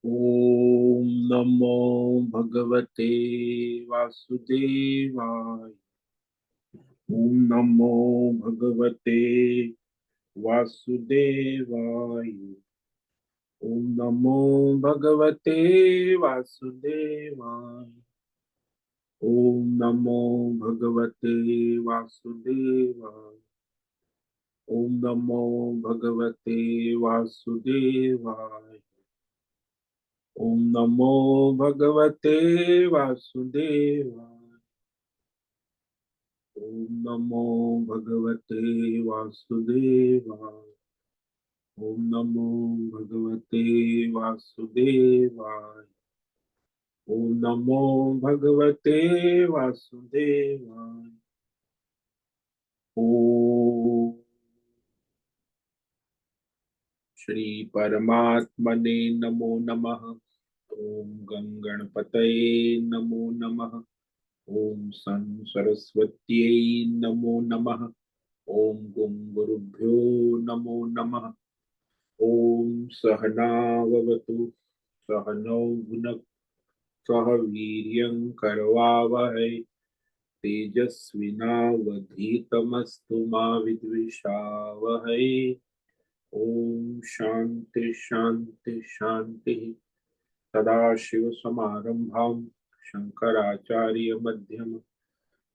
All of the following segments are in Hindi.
ओम नमो भगवते वासुदेवाय। ओम नमो भगवते वासुदेवाय। ओम नमो भगवते वासुदेवाय। ओम नमो भगवते वासुदेवाय। ओम नमो भगवते वासुदेवाय। ओम नमो भगवते वासुदेवाय। ओम नमो भगवते वासुदेवाय। ओम नमो भगवते वासुदेवाय। ओम नमो भगवते वासुदेवाय। ओम श्री परमात्मने नमो नमः। ओम गंगणपतये नमो नमः। ओम सन सरस्वत्यै नमो नमः। ओम गुं गुरुभ्यो नमो नमः। ओम सहनाववतु सहनौ भुनक्तु सह वीर्यं करवावहै तेजस्विनावधीतमस्तु मा विद्विषावहै। ओम शांति शांति शांति। सदाशिव समारंभां शंकराचार्य मध्यम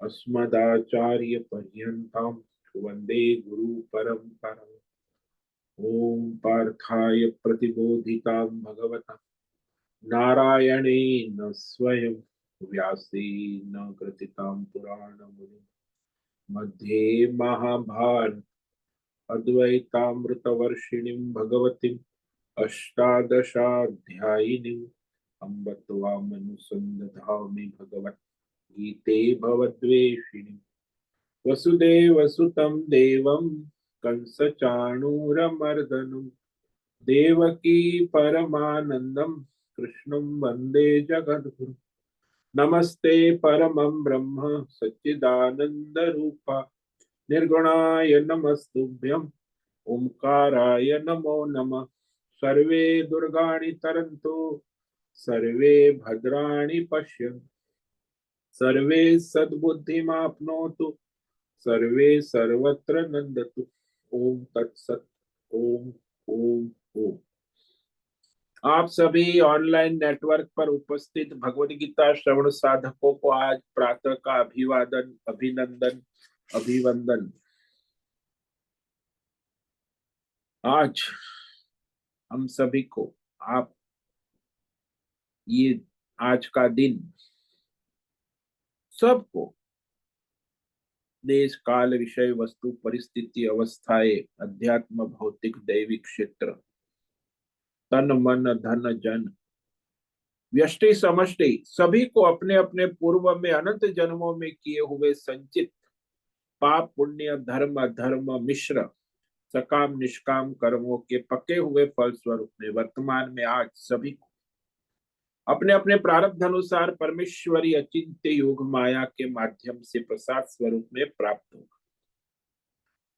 अस्मदाचार्य पर्यन्तां वंदे गुरु परंपरा। ओम पार्थाय प्रतिबोधितां भगवता नारायणेन स्वयं व्यासेन ग्रथितां पुराणमुनिं मध्ये महाभारत अद्वैतामृतवर्षिणीं भगवतीम् अष्टादशाध्यायिनीम् अम्ब त्वामनुसन्दधामि भगवद्गीते भवद्वेषिणीम् वसुदेवसुतं देवं कंसचाणूरमर्दनं देवकी परमानन्दं कृष्णं वन्दे जगद्गुरुं। नमस्ते परमं ब्रह्म सच्चिदानन्दरूपा निर्गुणाय नमस्तुभ्यं ओंकाराय नमो नमः। सर्वे दुर्गाणि तरन्तु सर्वे भद्राणि पश्यन्तु सर्वे सद्बुद्धिमाप्नोतु सर्वे सर्वत्र नंदतु। ओम तत्सत। ओम ओम ओम। आप सभी ऑनलाइन नेटवर्क पर उपस्थित भगवद गीता श्रवण साधकों को आज प्रातः का अभिवादन अभिनंदन अभिवंदन। आज हम सभी को आप ये आज का दिन सबको देश काल विषय वस्तु परिस्थिति अवस्थाएं अध्यात्म भौतिक दैविक क्षेत्र तन मन धन जन व्यष्टि समष्टि सभी को अपने अपने पूर्व में अनंत जन्मों में किए हुए संचित पाप पुण्य धर्म अधर्म मिश्र सकाम निष्काम कर्मों के पके हुए फल स्वरूप में वर्तमान में आज सभी को अपने अपने प्रारब्ध अनुसार परमेश्वरी अचिंत्य योग माया के माध्यम से प्रसाद स्वरूप में प्राप्त होगा।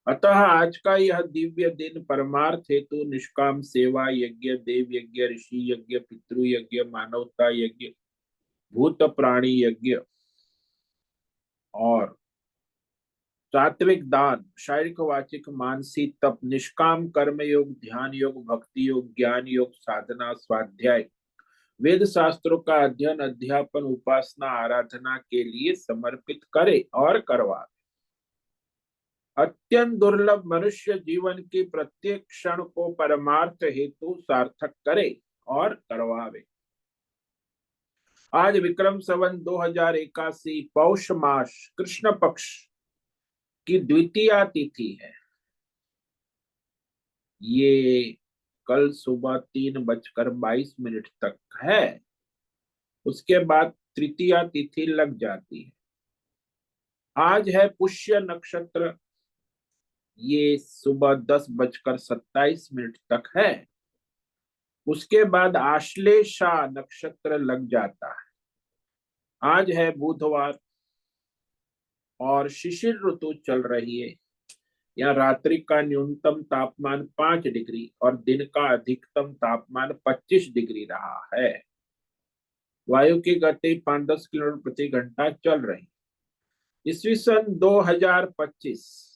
अतः आज का यह दिव्य दिन परमार्थ हेतु निष्काम सेवा यज्ञ देव यज्ञ ऋषि यज्ञ पितृ यज्ञ मानवता यज्ञ भूत प्राणी यज्ञ और सात्विक दान शारीरिक वाचिक मानसिक तप निष्काम कर्म योग ध्यान योग भक्ति योग ज्ञान योग साधना स्वाध्याय वेद शास्त्रों का अध्ययन अध्यापन उपासना आराधना के लिए समर्पित करे और करवा। अत्यंत दुर्लभ मनुष्य जीवन की प्रत्येक क्षण को परमार्थ हेतु सार्थक करे और करवावे। आज विक्रम संवत 2081 पौष मास कृष्ण पक्ष की द्वितीया तिथि है। ये कल सुबह 3:22 तक है। उसके बाद तृतीया तिथि लग जाती है। आज है पुष्य नक्षत्र। ये सुबह 10:27 तक है। उसके बाद आश्लेषा नक्षत्र लग जाता है। आज है बुधवार और शिशिर ऋतु चल रही है। यहाँ रात्रि का न्यूनतम तापमान 5 डिग्री और दिन का अधिकतम तापमान 25 डिग्री रहा है। वायु की गति 5-10 किलोमीटर प्रति घंटा चल रही। ईस्वी सन 2025,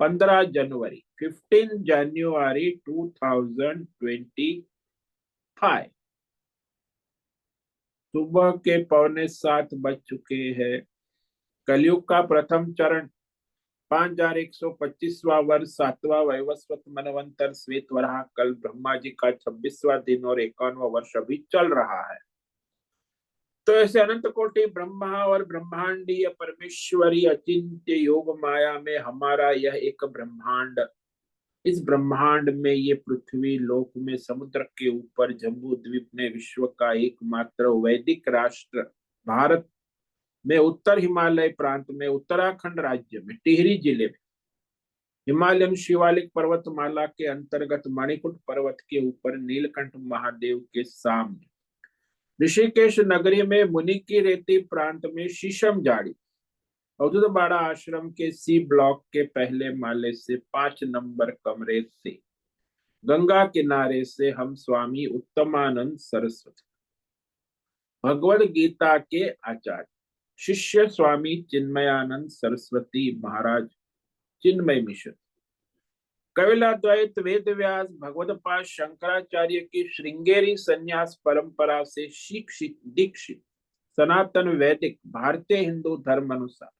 15 जनवरी, 15 जनवरी 2025, सुबह के 6:45 बज चुके हैं। कलयुग का प्रथम चरण, 5125वां वर्ष, 7वां वैवस्वत मनवंतर श्वेत वराह कल ब्रह्मा जी का 26वां दिन और 51वां वर्ष अभी चल रहा है। तो ऐसे अनंत कोटि ब्रह्मा और ब्रह्मांडीय परमेश्वरी अचिंत्य योग माया में हमारा यह एक ब्रह्मांड, इस ब्रह्मांड में ये पृथ्वी लोक में समुद्र के ऊपर जम्बू द्वीप में विश्व का एकमात्र वैदिक राष्ट्र भारत में उत्तर हिमालय प्रांत में उत्तराखंड राज्य में टिहरी जिले में हिमालयन शिवालिक पर्वतमाला के अंतर्गत मणिकुट पर्वत के ऊपर नीलकंठ महादेव के सामने ऋषिकेश नगरी में मुनि की रेती प्रांत में शीशम जाड़ी अवधूत बाड़ा आश्रम के सी ब्लॉक के पहले माले से 5 नंबर कमरे से गंगा किनारे से हम स्वामी उत्तमानंद सरस्वती भगवद गीता के आचार्य शिष्य स्वामी चिन्मयानंद सरस्वती महाराज चिन्मय मिशन कपिलाद्वैत वेद व्यास भगवदपाद शंकराचार्य की श्रृंगेरी संन्यास परंपरा से दीक्षित सनातन वैदिक भारतीय हिंदू धर्म अनुसार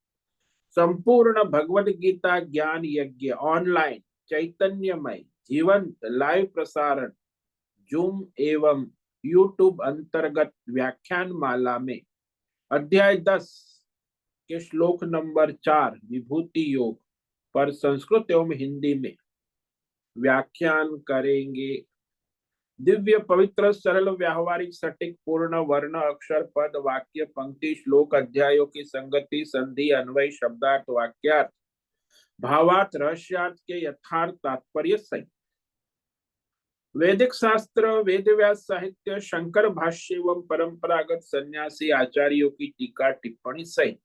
संपूर्ण भगवद गीता ज्ञान यज्ञ ऑनलाइन चैतन्यमय जीवंत लाइव प्रसारण जूम एवं यूट्यूब अंतर्गत व्याख्यान माला में अध्याय 10 के श्लोक नंबर 4 विभूति योग पर संस्कृत एवं हिंदी में व्याख्यान करेंगे। दिव्य पवित्र सरल व्यावहारिक सटीक पूर्ण वर्ण अक्षर पद वाक्य पंक्ति श्लोक अध्यायों की संगति संधि अन्वय शब्दार्थ वाक्यार्थ भावार्थ रहस्यार्थ के यथार्थ तात्पर्य सहित वैदिक शास्त्र वेद व्यास साहित्य शंकर भाष्य एवं परंपरागत सन्यासी आचार्यों की टीका टिप्पणी सहित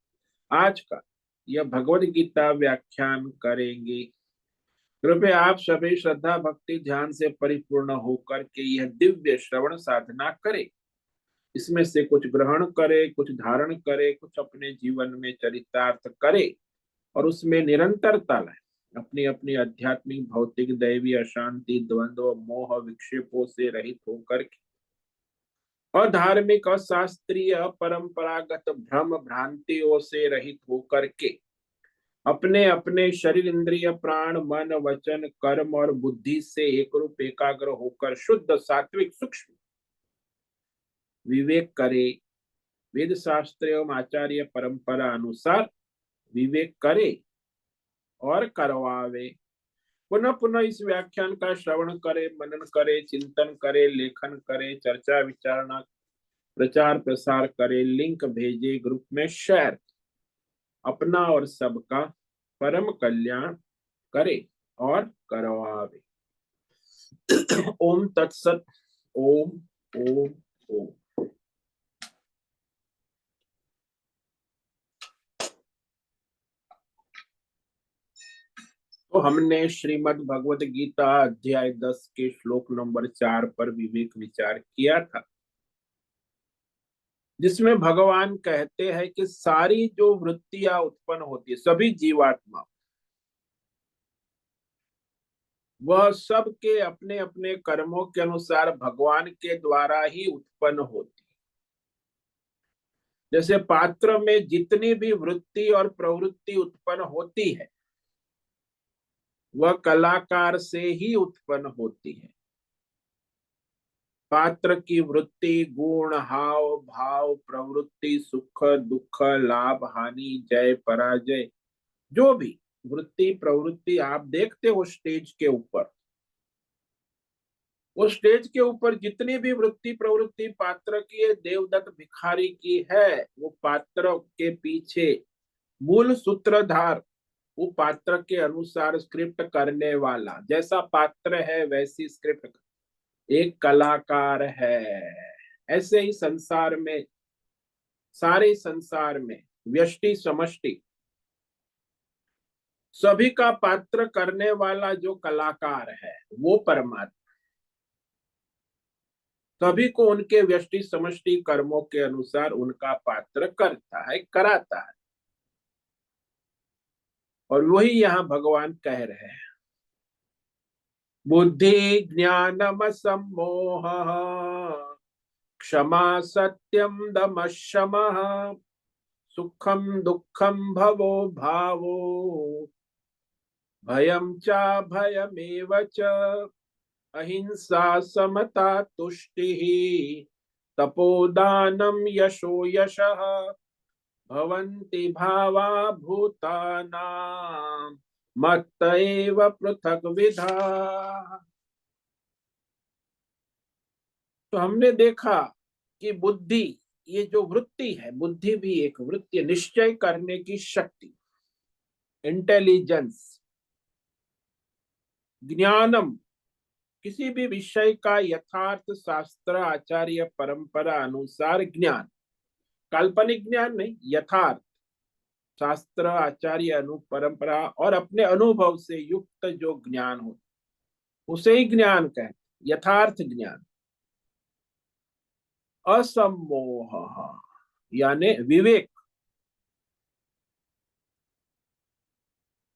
आज का यह भगवद गीता व्याख्यान करेंगे। कृपया आप सभी श्रद्धा भक्ति ध्यान से परिपूर्ण होकर के यह दिव्य श्रवण साधना करें। इसमें से कुछ ग्रहण करे, कुछ धारण करे, कुछ अपने जीवन में चरितार्थ करे और उसमें निरंतरता लाए। अपनी अपनी आध्यात्मिक भौतिक दैवी अशांति द्वंद्व मोह विक्षेपों से रहित होकर के और धार्मिक और शास्त्रीय परंपरागत भ्रम भ्रांतियों से रहित होकर के अपने अपने शरीर इंद्रिय प्राण मन वचन कर्म और बुद्धि से एक रूप एकाग्र होकर शुद्ध सात्विक सूक्ष्म विवेक करे। वेद शास्त्र एवं आचार्य परंपरा अनुसार विवेक करे और करवावे। पुनः पुनः इस व्याख्यान का श्रवण करे, मनन करे, चिंतन करे, लेखन करे, चर्चा विचारणा प्रचार प्रसार करे, लिंक भेजे, ग्रुप में शेयर, अपना और सबका परम कल्याण करे और करवावे। ओम तत्सत। ओम ओम ओम। तो हमने श्रीमद् भगवद गीता अध्याय 10 के श्लोक नंबर 4 पर विवेक विचार किया था, जिसमें भगवान कहते हैं कि सारी जो वृत्तियां उत्पन्न होती है सभी जीवात्मा वह सब के अपने अपने कर्मों के अनुसार भगवान के द्वारा ही उत्पन्न होती। जैसे पात्र में जितनी भी वृत्ति और प्रवृत्ति उत्पन्न होती है वह कलाकार से ही उत्पन्न होती है। पात्र की वृत्ति गुण हाव भाव प्रवृत्ति सुख दुख लाभ हानि जय पराजय जो भी वृत्ति प्रवृत्ति आप देखते हो स्टेज के ऊपर, वो स्टेज के ऊपर जितनी भी वृत्ति प्रवृत्ति पात्र की है, देवदत्त भिखारी की है, वो पात्र के पीछे मूल सूत्रधार, वो पात्र के अनुसार स्क्रिप्ट करने वाला, जैसा पात्र है वैसी स्क्रिप्ट एक कलाकार है। ऐसे ही संसार में, सारे संसार में व्यष्टि समष्टि सभी का पात्र करने वाला जो कलाकार है वो परमात्मा, सभी को उनके व्यष्टि समष्टि कर्मों के अनुसार उनका पात्र करता है, कराता है। और वही यहाँ भगवान कह रहे हैं, बुद्धि ज्ञानम सम्मोह, क्षमा सत्यम दम शमः, सुखम दुखम भवो भावो, भयम च भयमेव च, अहिंसा समता तुष्टिः, तपोदानम यशो यशः, भवन्ति भावा भूतानां मत्त एव पृथक विधा। तो हमने देखा कि बुद्धि, ये जो वृत्ति है, बुद्धि भी एक वृत्ति, निश्चय करने की शक्ति, इंटेलिजेंस। ज्ञानम, किसी भी विषय का यथार्थ शास्त्र आचार्य परंपरा अनुसार ज्ञान, काल्पनिक ज्ञान नहीं, यथार्थ शास्त्र आचार्य अनु परंपरा और अपने अनुभव से युक्त जो ज्ञान हो उसे ही ज्ञान कहते, यथार्थ ज्ञान। असम्मोह, यानी विवेक,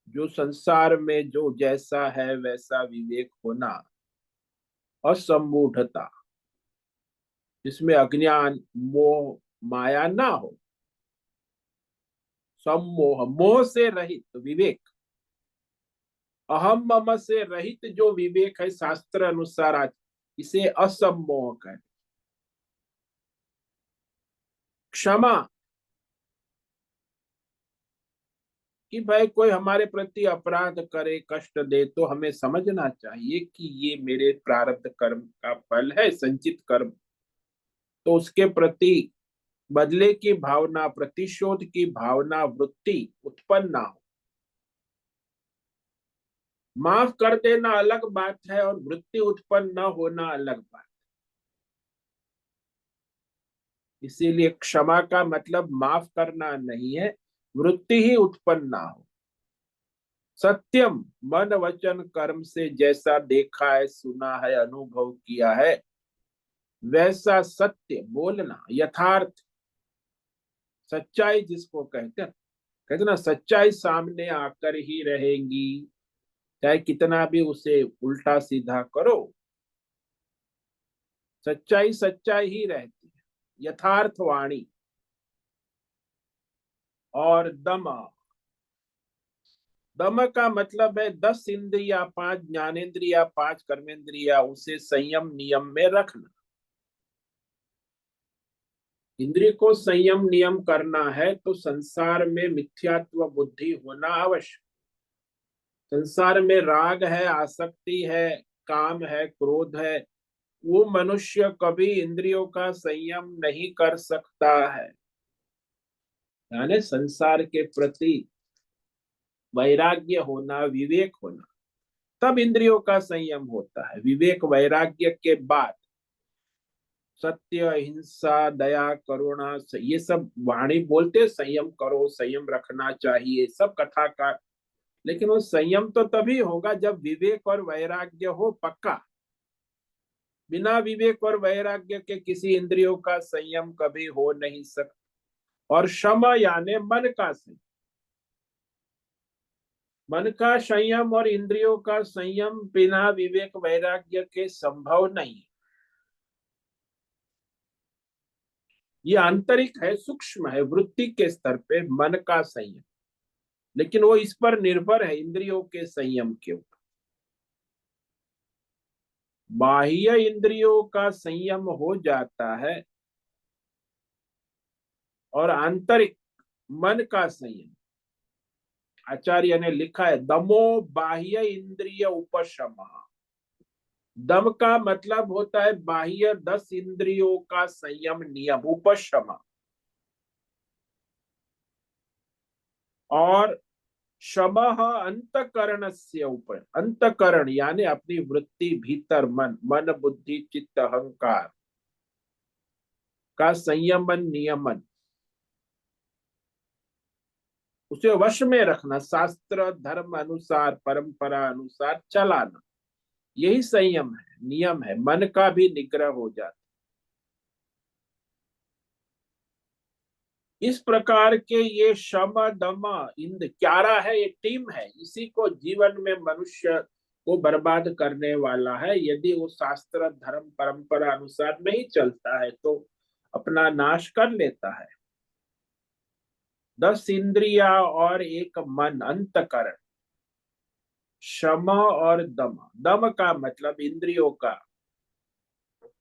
जो संसार में जो जैसा है वैसा विवेक होना। असम्मूढ़ता, जिसमें अज्ञान मोह माया ना हो। सम्मोह, मोह से रहित विवेक, अहम मम से रहित जो विवेक है शास्त्र अनुसार, आज इसे असम्मोह कहते। क्षमा, कि भाई कोई हमारे प्रति अपराध करे, कष्ट दे, तो हमें समझना चाहिए कि ये मेरे प्रारब्ध कर्म का फल है, संचित कर्म। तो उसके प्रति बदले की भावना, प्रतिशोध की भावना, वृत्ति उत्पन्न ना हो। माफ कर देना अलग बात है और वृत्ति उत्पन्न न होना अलग बात। इसीलिए क्षमा का मतलब माफ करना नहीं है, वृत्ति ही उत्पन्न ना हो। सत्यम, मन वचन कर्म से जैसा देखा है, सुना है, अनुभव किया है, वैसा सत्य बोलना, यथार्थ सच्चाई जिसको कहते हैं, कहते ना सच्चाई सामने आकर ही रहेगी, चाहे कितना भी उसे उल्टा सीधा करो, सच्चाई सच्चाई ही रहती है। यथार्थ वाणी। और दम, दम का मतलब है 10 इंद्रिया, 5 ज्ञानेन्द्रिया, 5 कर्मेंद्रिया, उसे संयम नियम में रखना। इंद्रिय को संयम नियम करना है तो संसार में मिथ्यात्व बुद्धि होना आवश्यक। संसार में राग है, आसक्ति है, काम है, क्रोध है, वो मनुष्य कभी इंद्रियों का संयम नहीं कर सकता है। यानी संसार के प्रति वैराग्य होना, विवेक होना, तब इंद्रियों का संयम होता है। विवेक वैराग्य के बाद सत्य, अहिंसा, दया, करुणा, ये सब वाणी बोलते, संयम करो, संयम रखना चाहिए, सब कथा का। लेकिन वो संयम तो तभी होगा जब विवेक और वैराग्य हो पक्का। बिना विवेक और वैराग्य के किसी इंद्रियों का संयम कभी हो नहीं सकता। और शम यानी मन का संयम, मन का संयम और इंद्रियों का संयम बिना विवेक वैराग्य के संभव नहीं। ये आंतरिक है, सूक्ष्म है, वृत्ति के स्तर पे मन का संयम, लेकिन वो इस पर निर्भर है, इंद्रियों के संयम के ऊपर। बाह्य इंद्रियों का संयम हो जाता है और आंतरिक मन का संयम, आचार्य ने लिखा है दमो बाह्य इंद्रिय उपशम। दम का मतलब होता है बाह्य 10 इंद्रियों का संयम नियम, उपशम। और शमः अंतकरण से ऊपर, अंतकरण यानी अपनी वृत्ति, भीतर मन, मन बुद्धि चित्त अहंकार का संयमन नियमन। उसे वश में रखना, शास्त्र धर्म अनुसार परंपरा अनुसार चलाना, यही संयम है, नियम है। मन का भी निग्रह हो जाता। इस प्रकार के ये शम दम इंद 11 है, ये टीम है। इसी को जीवन में मनुष्य को बर्बाद करने वाला है। यदि वो शास्त्र धर्म परंपरा अनुसार नहीं चलता है तो अपना नाश कर लेता है। 10 इंद्रिया और एक मन, अंतकरण, शम और दम। दम का मतलब इंद्रियों का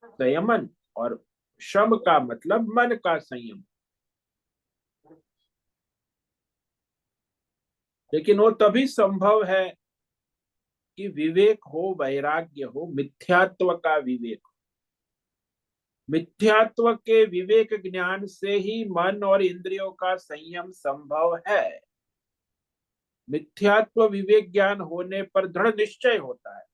संयमन, और शम का मतलब मन का संयम। लेकिन वो तभी संभव है कि विवेक हो, वैराग्य हो, मिथ्यात्व का विवेक हो। मिथ्यात्व के विवेक ज्ञान से ही मन और इंद्रियों का संयम संभव है। मिथ्यात्व विवेक ज्ञान होने पर दृढ़ निश्चय होता है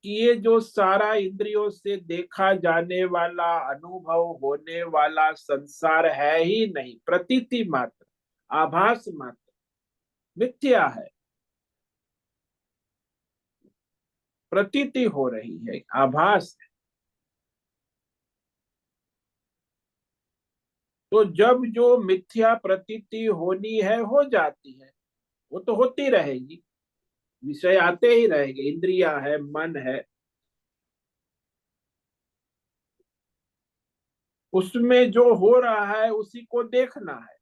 कि ये जो सारा इंद्रियों से देखा जाने वाला, अनुभव होने वाला संसार है ही नहीं, प्रतीति मात्र, आभास मात्र, मिथ्या है, प्रतीति हो रही है, आभास है। तो जब जो मिथ्या प्रतीति होनी है हो जाती है, वो तो होती रहेगी, विषय आते ही रहेंगे, इंद्रिया है, मन है, उसमें जो हो रहा है उसी को देखना है।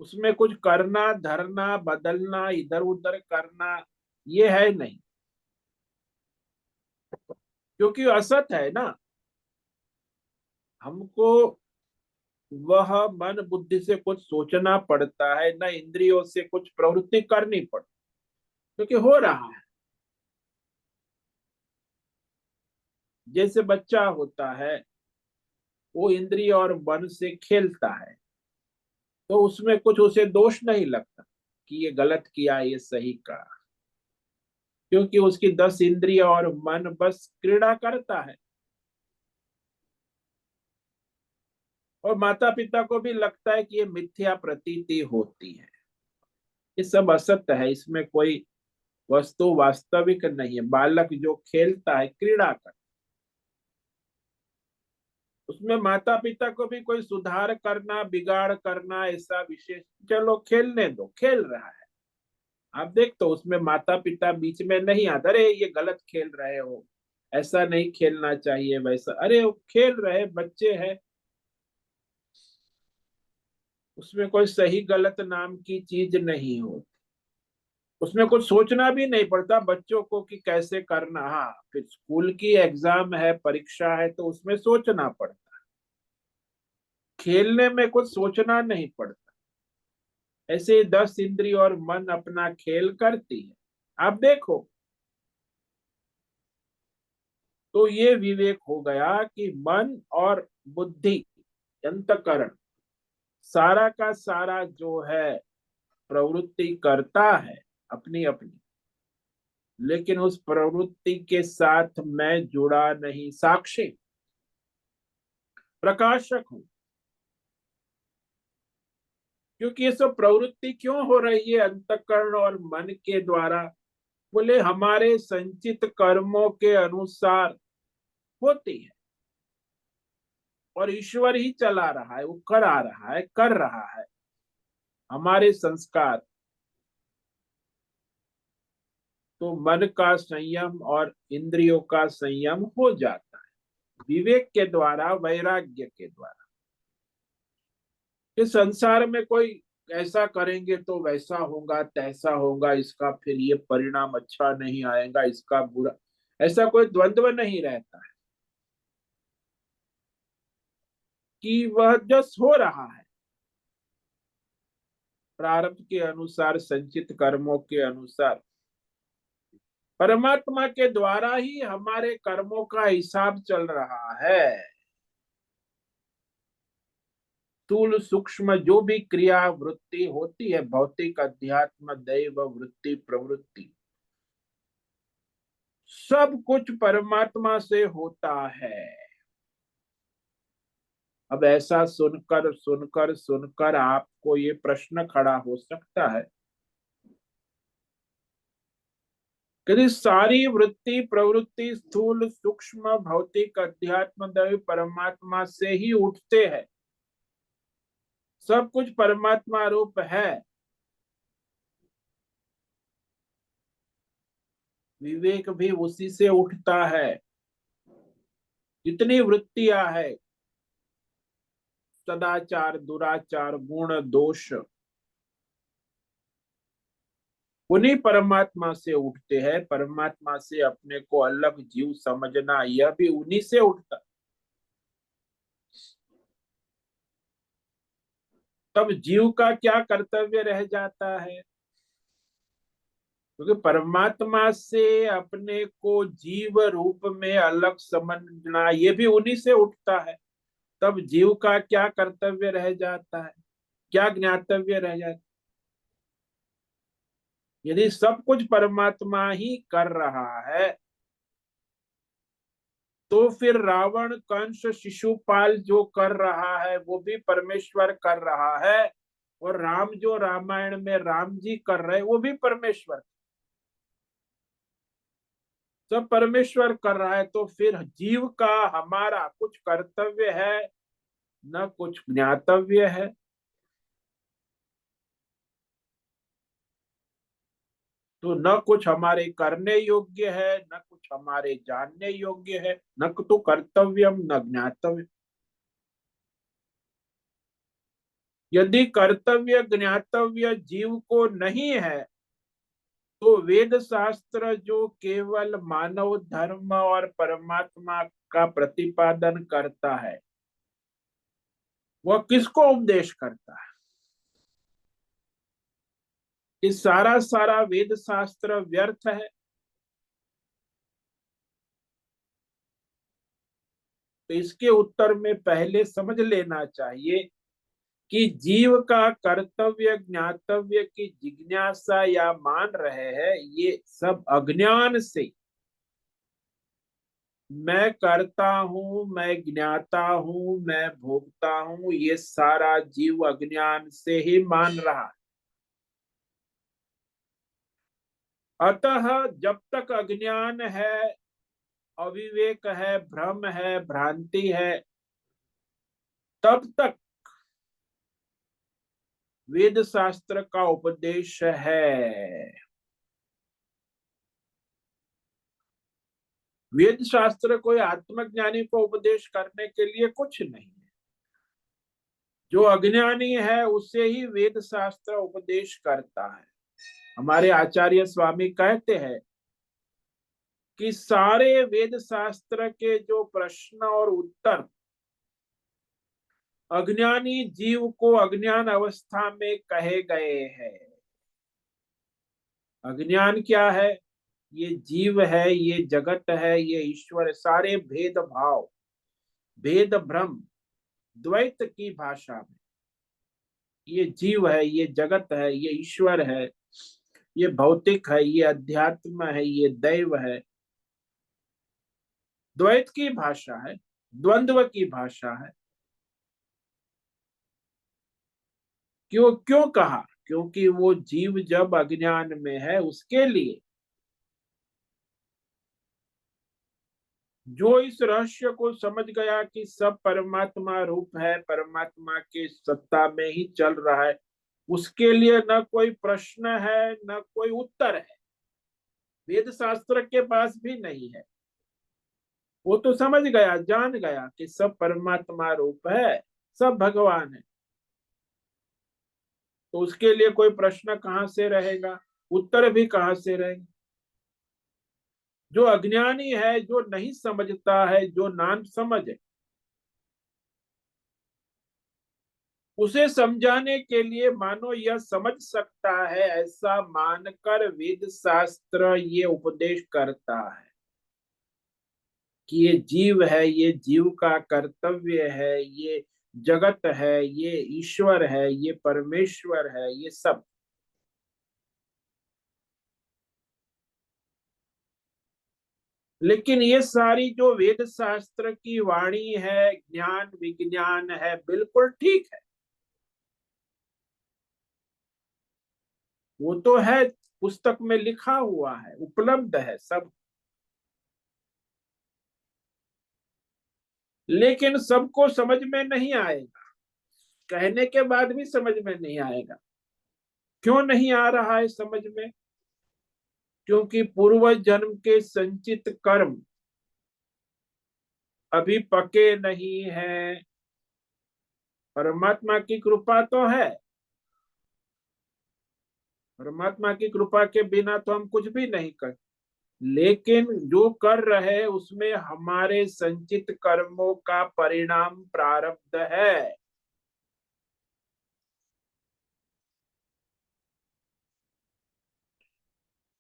उसमें कुछ करना धरना बदलना इधर उधर करना ये है नहीं, क्योंकि असत है ना। हमको वह मन बुद्धि से कुछ सोचना पड़ता है, न इंद्रियों से कुछ प्रवृत्ति करनी पड़ती, क्योंकि हो रहा है। जैसे बच्चा होता है, वो इंद्रिय और मन से खेलता है, तो उसमें कुछ उसे दोष नहीं लगता कि ये गलत किया ये सही करा, क्योंकि उसकी 10 इंद्रिय और मन बस क्रीड़ा करता है। और माता पिता को भी लगता है कि ये मिथ्या प्रतीति होती है, ये सब असत्य है, इसमें कोई वस्तु वास्तविक नहीं है। बालक जो खेलता है, क्रीड़ा कर, उसमें माता पिता को भी कोई सुधार करना बिगाड़ करना ऐसा विशेष, चलो खेलने दो, खेल रहा है। आप देख तो उसमें माता पिता बीच में नहीं आता, अरे ये गलत खेल रहे हो, ऐसा नहीं खेलना चाहिए, वैसा, अरे वो खेल रहे बच्चे हैं, उसमें कोई सही गलत नाम की चीज नहीं हो। उसमें कुछ सोचना भी नहीं पड़ता बच्चों को कि कैसे करना। हाँ, फिर स्कूल की एग्जाम है, परीक्षा है, तो उसमें सोचना पड़ता। खेलने में कुछ सोचना नहीं पड़ता। ऐसे 10 इंद्रिय और मन अपना खेल करती है। आप देखो, तो ये विवेक हो गया कि मन और बुद्धि, अंतकरण, सारा का सारा जो है प्रवृत्ति करता है अपनी अपनी, लेकिन उस प्रवृत्ति के साथ मैं जुड़ा नहीं, साक्षी प्रकाशक हूं। क्योंकि ये सब प्रवृत्ति क्यों हो रही है अंतकरण और मन के द्वारा? बोले हमारे संचित कर्मों के अनुसार होती है, और ईश्वर ही चला रहा है, वो करा रहा है, कर रहा है। हमारे संस्कार, तो मन का संयम और इंद्रियों का संयम हो जाता है विवेक के द्वारा, वैराग्य के द्वारा। इस संसार में कोई ऐसा करेंगे तो वैसा होगा, तैसा होगा, इसका फिर ये परिणाम अच्छा नहीं आएगा, इसका बुरा, ऐसा कोई द्वंद्व नहीं रहता है, कि वह जस हो रहा है प्रारब्ध के अनुसार, संचित कर्मों के अनुसार। परमात्मा के द्वारा ही हमारे कर्मों का हिसाब चल रहा है। स्थूल सूक्ष्म जो भी क्रिया वृत्ति होती है, भौतिक अध्यात्म दैव वृत्ति प्रवृत्ति, सब कुछ परमात्मा से होता है। अब ऐसा सुनकर सुनकर सुनकर आपको ये प्रश्न खड़ा हो सकता है कि सारी वृत्ति प्रवृत्ति स्थूल सूक्ष्म भौतिक अध्यात्म दैव परमात्मा से ही उठते हैं, सब कुछ परमात्मा रूप है। विवेक भी उसी से उठता है। जितनी वृत्तियां है, सदाचार दुराचार गुण दोष, उन्हीं परमात्मा से उठते हैं। परमात्मा से अपने को अलग जीव समझना, यह भी उन्हीं से उठता। तब जीव का क्या कर्तव्य रह जाता है? क्योंकि परमात्मा से अपने को जीव रूप में अलग समझना, ये भी उन्हीं से उठता है। तब जीव का क्या कर्तव्य रह जाता है, क्या ज्ञातव्य रह जाता है? यदि सब कुछ परमात्मा ही कर रहा है, तो फिर रावण कंस शिशुपाल जो कर रहा है वो भी परमेश्वर कर रहा है, और राम जो रामायण में राम जी कर रहे वो भी परमेश्वर, सब परमेश्वर कर रहा है। तो फिर जीव का हमारा कुछ कर्तव्य है, न कुछ ज्ञातव्य है। तो न कुछ हमारे करने योग्य है, न कुछ हमारे जानने योग्य है, न तो कर्तव्यम न ज्ञातव्य। यदि कर्तव्य ज्ञातव्य जीव को नहीं है, तो वेद शास्त्र जो केवल मानव धर्म और परमात्मा का प्रतिपादन करता है, वह किसको उपदेश करता है? कि सारा सारा वेद शास्त्र व्यर्थ है। तो इसके उत्तर में पहले समझ लेना चाहिए कि जीव का कर्तव्य ज्ञातव्य की जिज्ञासा या मान रहे हैं, ये सब अज्ञान से। मैं करता हूं, मैं ज्ञाता हूं, मैं भोगता हूं, ये सारा जीव अज्ञान से ही मान रहा है। अतः जब तक अज्ञान है, अविवेक है, भ्रम है, भ्रांति है, तब तक वेद शास्त्र का उपदेश है। वेद शास्त्र कोई आत्मज्ञानी को उपदेश करने के लिए कुछ नहीं है। जो अज्ञानी है उसे ही वेद शास्त्र उपदेश करता है। हमारे आचार्य स्वामी कहते हैं कि सारे वेद शास्त्र के जो प्रश्न और उत्तर अज्ञानी जीव को अज्ञान अवस्था में कहे गए हैं। अज्ञान क्या है? ये जीव है, ये जगत है, ये ईश्वर है। सारे भेद भाव, भेद भ्रम, द्वैत की भाषा में ये जीव है, ये जगत है, ये ईश्वर है, ये भौतिक है, ये अध्यात्म है, ये दैव है। द्वैत की भाषा है, द्वंद्व की भाषा है। क्यों क्यों कहा? क्योंकि वो जीव जब अज्ञान में है, उसके लिए जो इस रहस्य को समझ गया कि सब परमात्मा रूप है, परमात्मा के सत्ता में ही चल रहा है, उसके लिए न कोई प्रश्न है, न कोई उत्तर है। वेद शास्त्र के पास भी नहीं है। वो तो समझ गया, जान गया कि सब परमात्मा रूप है, सब भगवान है। तो उसके लिए कोई प्रश्न कहां से रहेगा, उत्तर भी कहां से रहेगा? जो अज्ञानी है, जो नहीं समझता है, जो नाम समझ है, उसे समझाने के लिए मानो यह समझ सकता है, ऐसा मानकर वेद शास्त्र ये उपदेश करता है कि ये जीव है, ये जीव का कर्तव्य है, ये जगत है, ये ईश्वर है, ये परमेश्वर है, ये सब। लेकिन ये सारी जो वेद शास्त्र की वाणी है, ज्ञान विज्ञान है, बिल्कुल ठीक है, वो तो है, पुस्तक में लिखा हुआ है, उपलब्ध है सब। लेकिन सबको समझ में नहीं आएगा, कहने के बाद भी समझ में नहीं आएगा। क्यों नहीं आ रहा है समझ में? क्योंकि पूर्व जन्म के संचित कर्म अभी पके नहीं है। परमात्मा की कृपा तो है, परमात्मा की कृपा के बिना तो हम कुछ भी नहीं कर, लेकिन जो कर रहे उसमें हमारे संचित कर्मों का परिणाम प्रारब्ध है।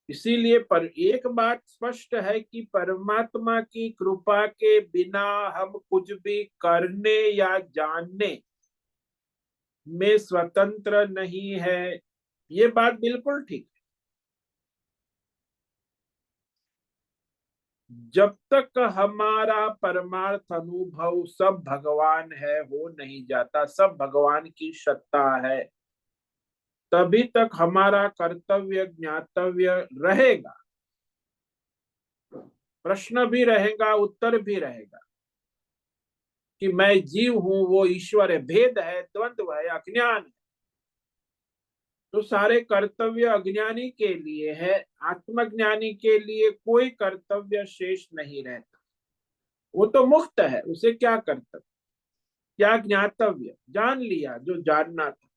इसीलिए पर एक बात स्पष्ट है कि परमात्मा की कृपा के बिना हम कुछ भी करने या जानने में स्वतंत्र नहीं है। ये बात बिल्कुल ठीक है। जब तक हमारा परमार्थ अनुभव सब भगवान है हो नहीं जाता, सब भगवान की सत्ता है, तभी तक हमारा कर्तव्य ज्ञातव्य रहेगा। प्रश्न भी रहेगा, उत्तर भी रहेगा कि मैं जीव हूं, वो ईश्वर है, भेद है, द्वंद्व है, अज्ञान है। तो सारे कर्तव्य अज्ञानी के लिए है, आत्मज्ञानी के लिए कोई कर्तव्य शेष नहीं रहता। वो तो मुक्त है, उसे क्या कर्तव्य, क्या ज्ञातव्य, जान लिया जो जानना था।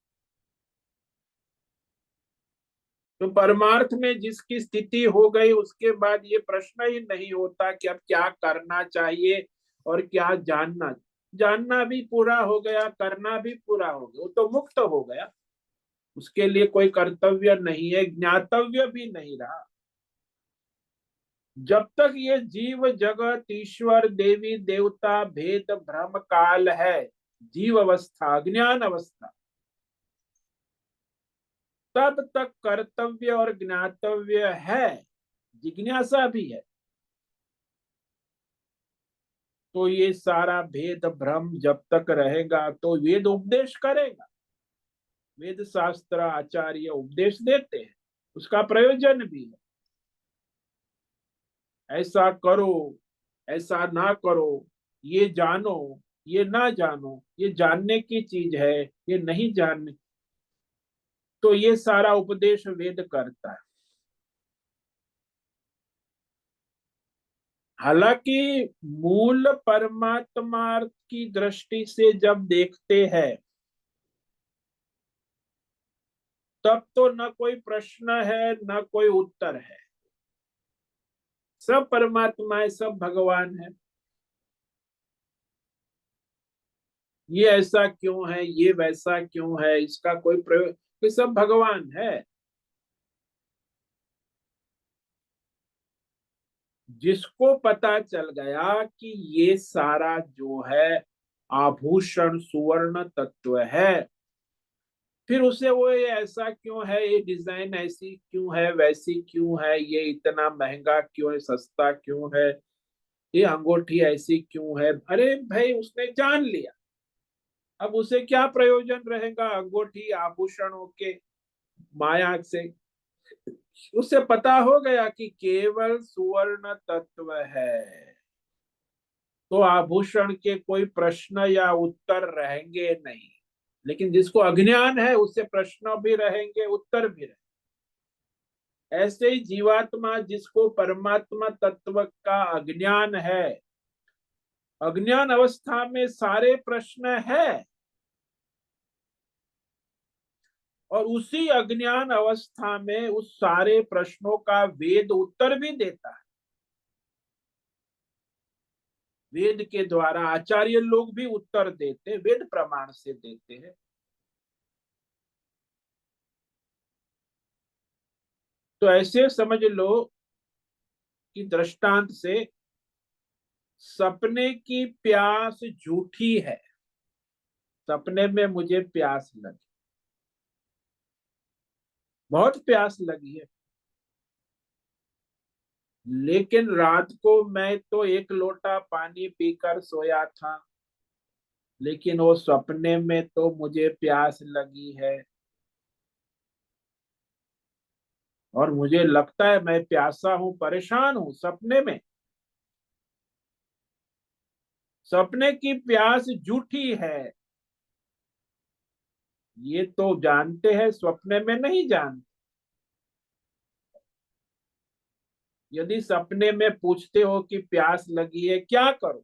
तो परमार्थ में जिसकी स्थिति हो गई, उसके बाद ये प्रश्न ही नहीं होता कि अब क्या करना चाहिए और क्या जानना। जानना भी पूरा हो गया, करना भी पूरा हो गया, वो तो मुक्त हो गया। उसके लिए कोई कर्तव्य नहीं है, ज्ञातव्य भी नहीं रहा। जब तक ये जीव जगत ईश्वर देवी देवता भेद भ्रम काल है, जीव अवस्था अज्ञान अवस्था, तब तक कर्तव्य और ज्ञातव्य है, जिज्ञासा भी है। तो ये सारा भेद भ्रम जब तक रहेगा तो वेद उपदेश करेगा, वेद शास्त्र आचार्य उपदेश देते हैं, उसका प्रयोजन भी है। ऐसा करो, ऐसा ना करो, ये जानो, ये ना जानो, ये जानने की चीज है, ये नहीं जानने। तो ये सारा उपदेश वेद करता है। हालांकि मूल परमात्मा की दृष्टि से जब देखते हैं, तब तो न कोई प्रश्न है न कोई उत्तर है, सब परमात्मा है, सब भगवान है। ये ऐसा क्यों है, ये वैसा क्यों है, इसका कोई प्रयोग, ये सब भगवान है। जिसको पता चल गया कि ये सारा जो है आभूषण सुवर्ण तत्व है, फिर उसे वो ये ऐसा क्यों है, ये डिजाइन ऐसी क्यों है, वैसी क्यों है, ये इतना महंगा क्यों है, सस्ता क्यों है, ये अंगूठी ऐसी क्यों है। अरे भाई, उसने जान लिया, अब उसे क्या प्रयोजन रहेगा अंगूठी आभूषणों के, माया से। उसे पता हो गया कि केवल सुवर्ण तत्व है, तो आभूषण के कोई प्रश्न या उत्तर रहेंगे नहीं। लेकिन जिसको अज्ञान है, उससे प्रश्न भी रहेंगे, उत्तर भी रहेंगे। ऐसे ही जीवात्मा जिसको परमात्मा तत्व का अज्ञान है, अज्ञान अवस्था में सारे प्रश्न है, और उसी अज्ञान अवस्था में उस सारे प्रश्नों का वेद उत्तर भी देता है। वेद के द्वारा आचार्य लोग भी उत्तर देते, वेद प्रमाण से देते हैं। तो ऐसे समझ लो कि दृष्टांत से सपने की प्यास झूठी है, सपने में मुझे प्यास लगी, बहुत प्यास लगी है, लेकिन रात को मैं तो एक लोटा पानी पीकर सोया था, लेकिन वो सपने में तो मुझे प्यास लगी है, और मुझे लगता है मैं प्यासा हूं, परेशान हूं सपने में। सपने की प्यास झूठी है, ये तो जानते हैं, सपने में नहीं जानते। यदि सपने में पूछते हो कि प्यास लगी है क्या करो,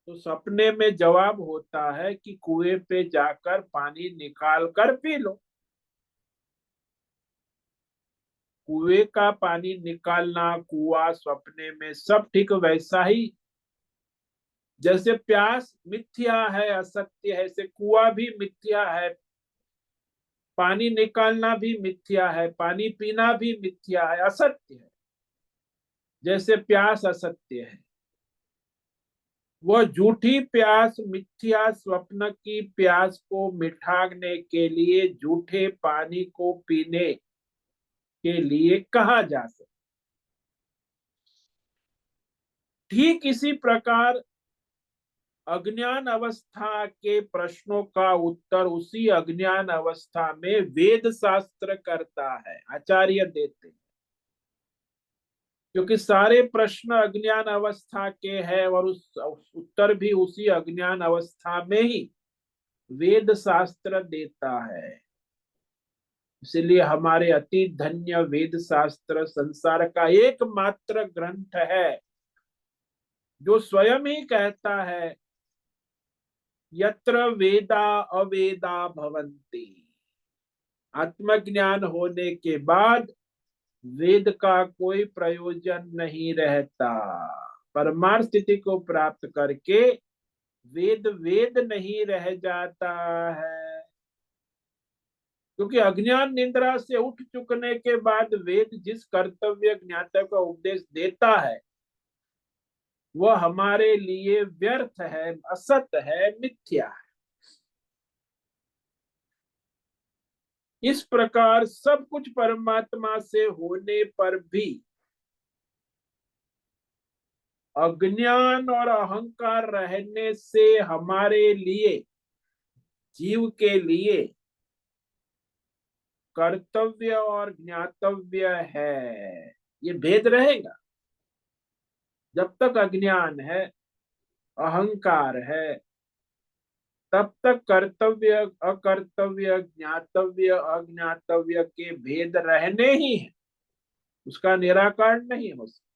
तो सपने में जवाब होता है कि कुएं पे जाकर पानी निकाल कर पी लो। कुएं का पानी निकालना, कुआं सपने में, सब ठीक वैसा ही। जैसे प्यास मिथ्या है, असत्य है, ऐसे कुआं भी मिथ्या है, पानी निकालना भी मिथ्या है, पानी पीना भी मिथ्या है, असत्य है। जैसे प्यास असत्य है, वह झूठी प्यास, मिथ्या स्वप्न की प्यास को मिटाने के लिए झूठे पानी को पीने के लिए कहा जा सकता। ठीक इसी प्रकार अज्ञान अवस्था के प्रश्नों का उत्तर उसी अज्ञान अवस्था में वेद शास्त्र करता है, आचार्य देते हैं। क्योंकि सारे प्रश्न अज्ञान अवस्था के हैं, और उस उत्तर भी उसी अज्ञान अवस्था में ही वेद शास्त्र देता है। इसलिए हमारे अति धन्य वेद शास्त्र संसार का एकमात्र ग्रंथ है जो स्वयं ही कहता है, यत्र वेदा अवेदा भवन्ति। आत्मज्ञान होने के बाद वेद का कोई प्रयोजन नहीं रहता। परमार्थ स्थिति को प्राप्त करके वेद वेद नहीं रह जाता है। क्योंकि अज्ञान निद्रा से उठ चुकने के बाद वेद जिस कर्तव्य ज्ञाता का उपदेश देता है, वह हमारे लिए व्यर्थ है, असत है, मिथ्या है। इस प्रकार सब कुछ परमात्मा से होने पर भी अज्ञान और अहंकार रहने से हमारे लिए, जीव के लिए कर्तव्य और ज्ञातव्य है, ये भेद रहेगा। जब तक अज्ञान है, अहंकार है, तब तक कर्तव्य अकर्तव्य, ज्ञातव्य अज्ञातव्य के भेद रहने ही है, उसका निराकरण नहीं हो सकता।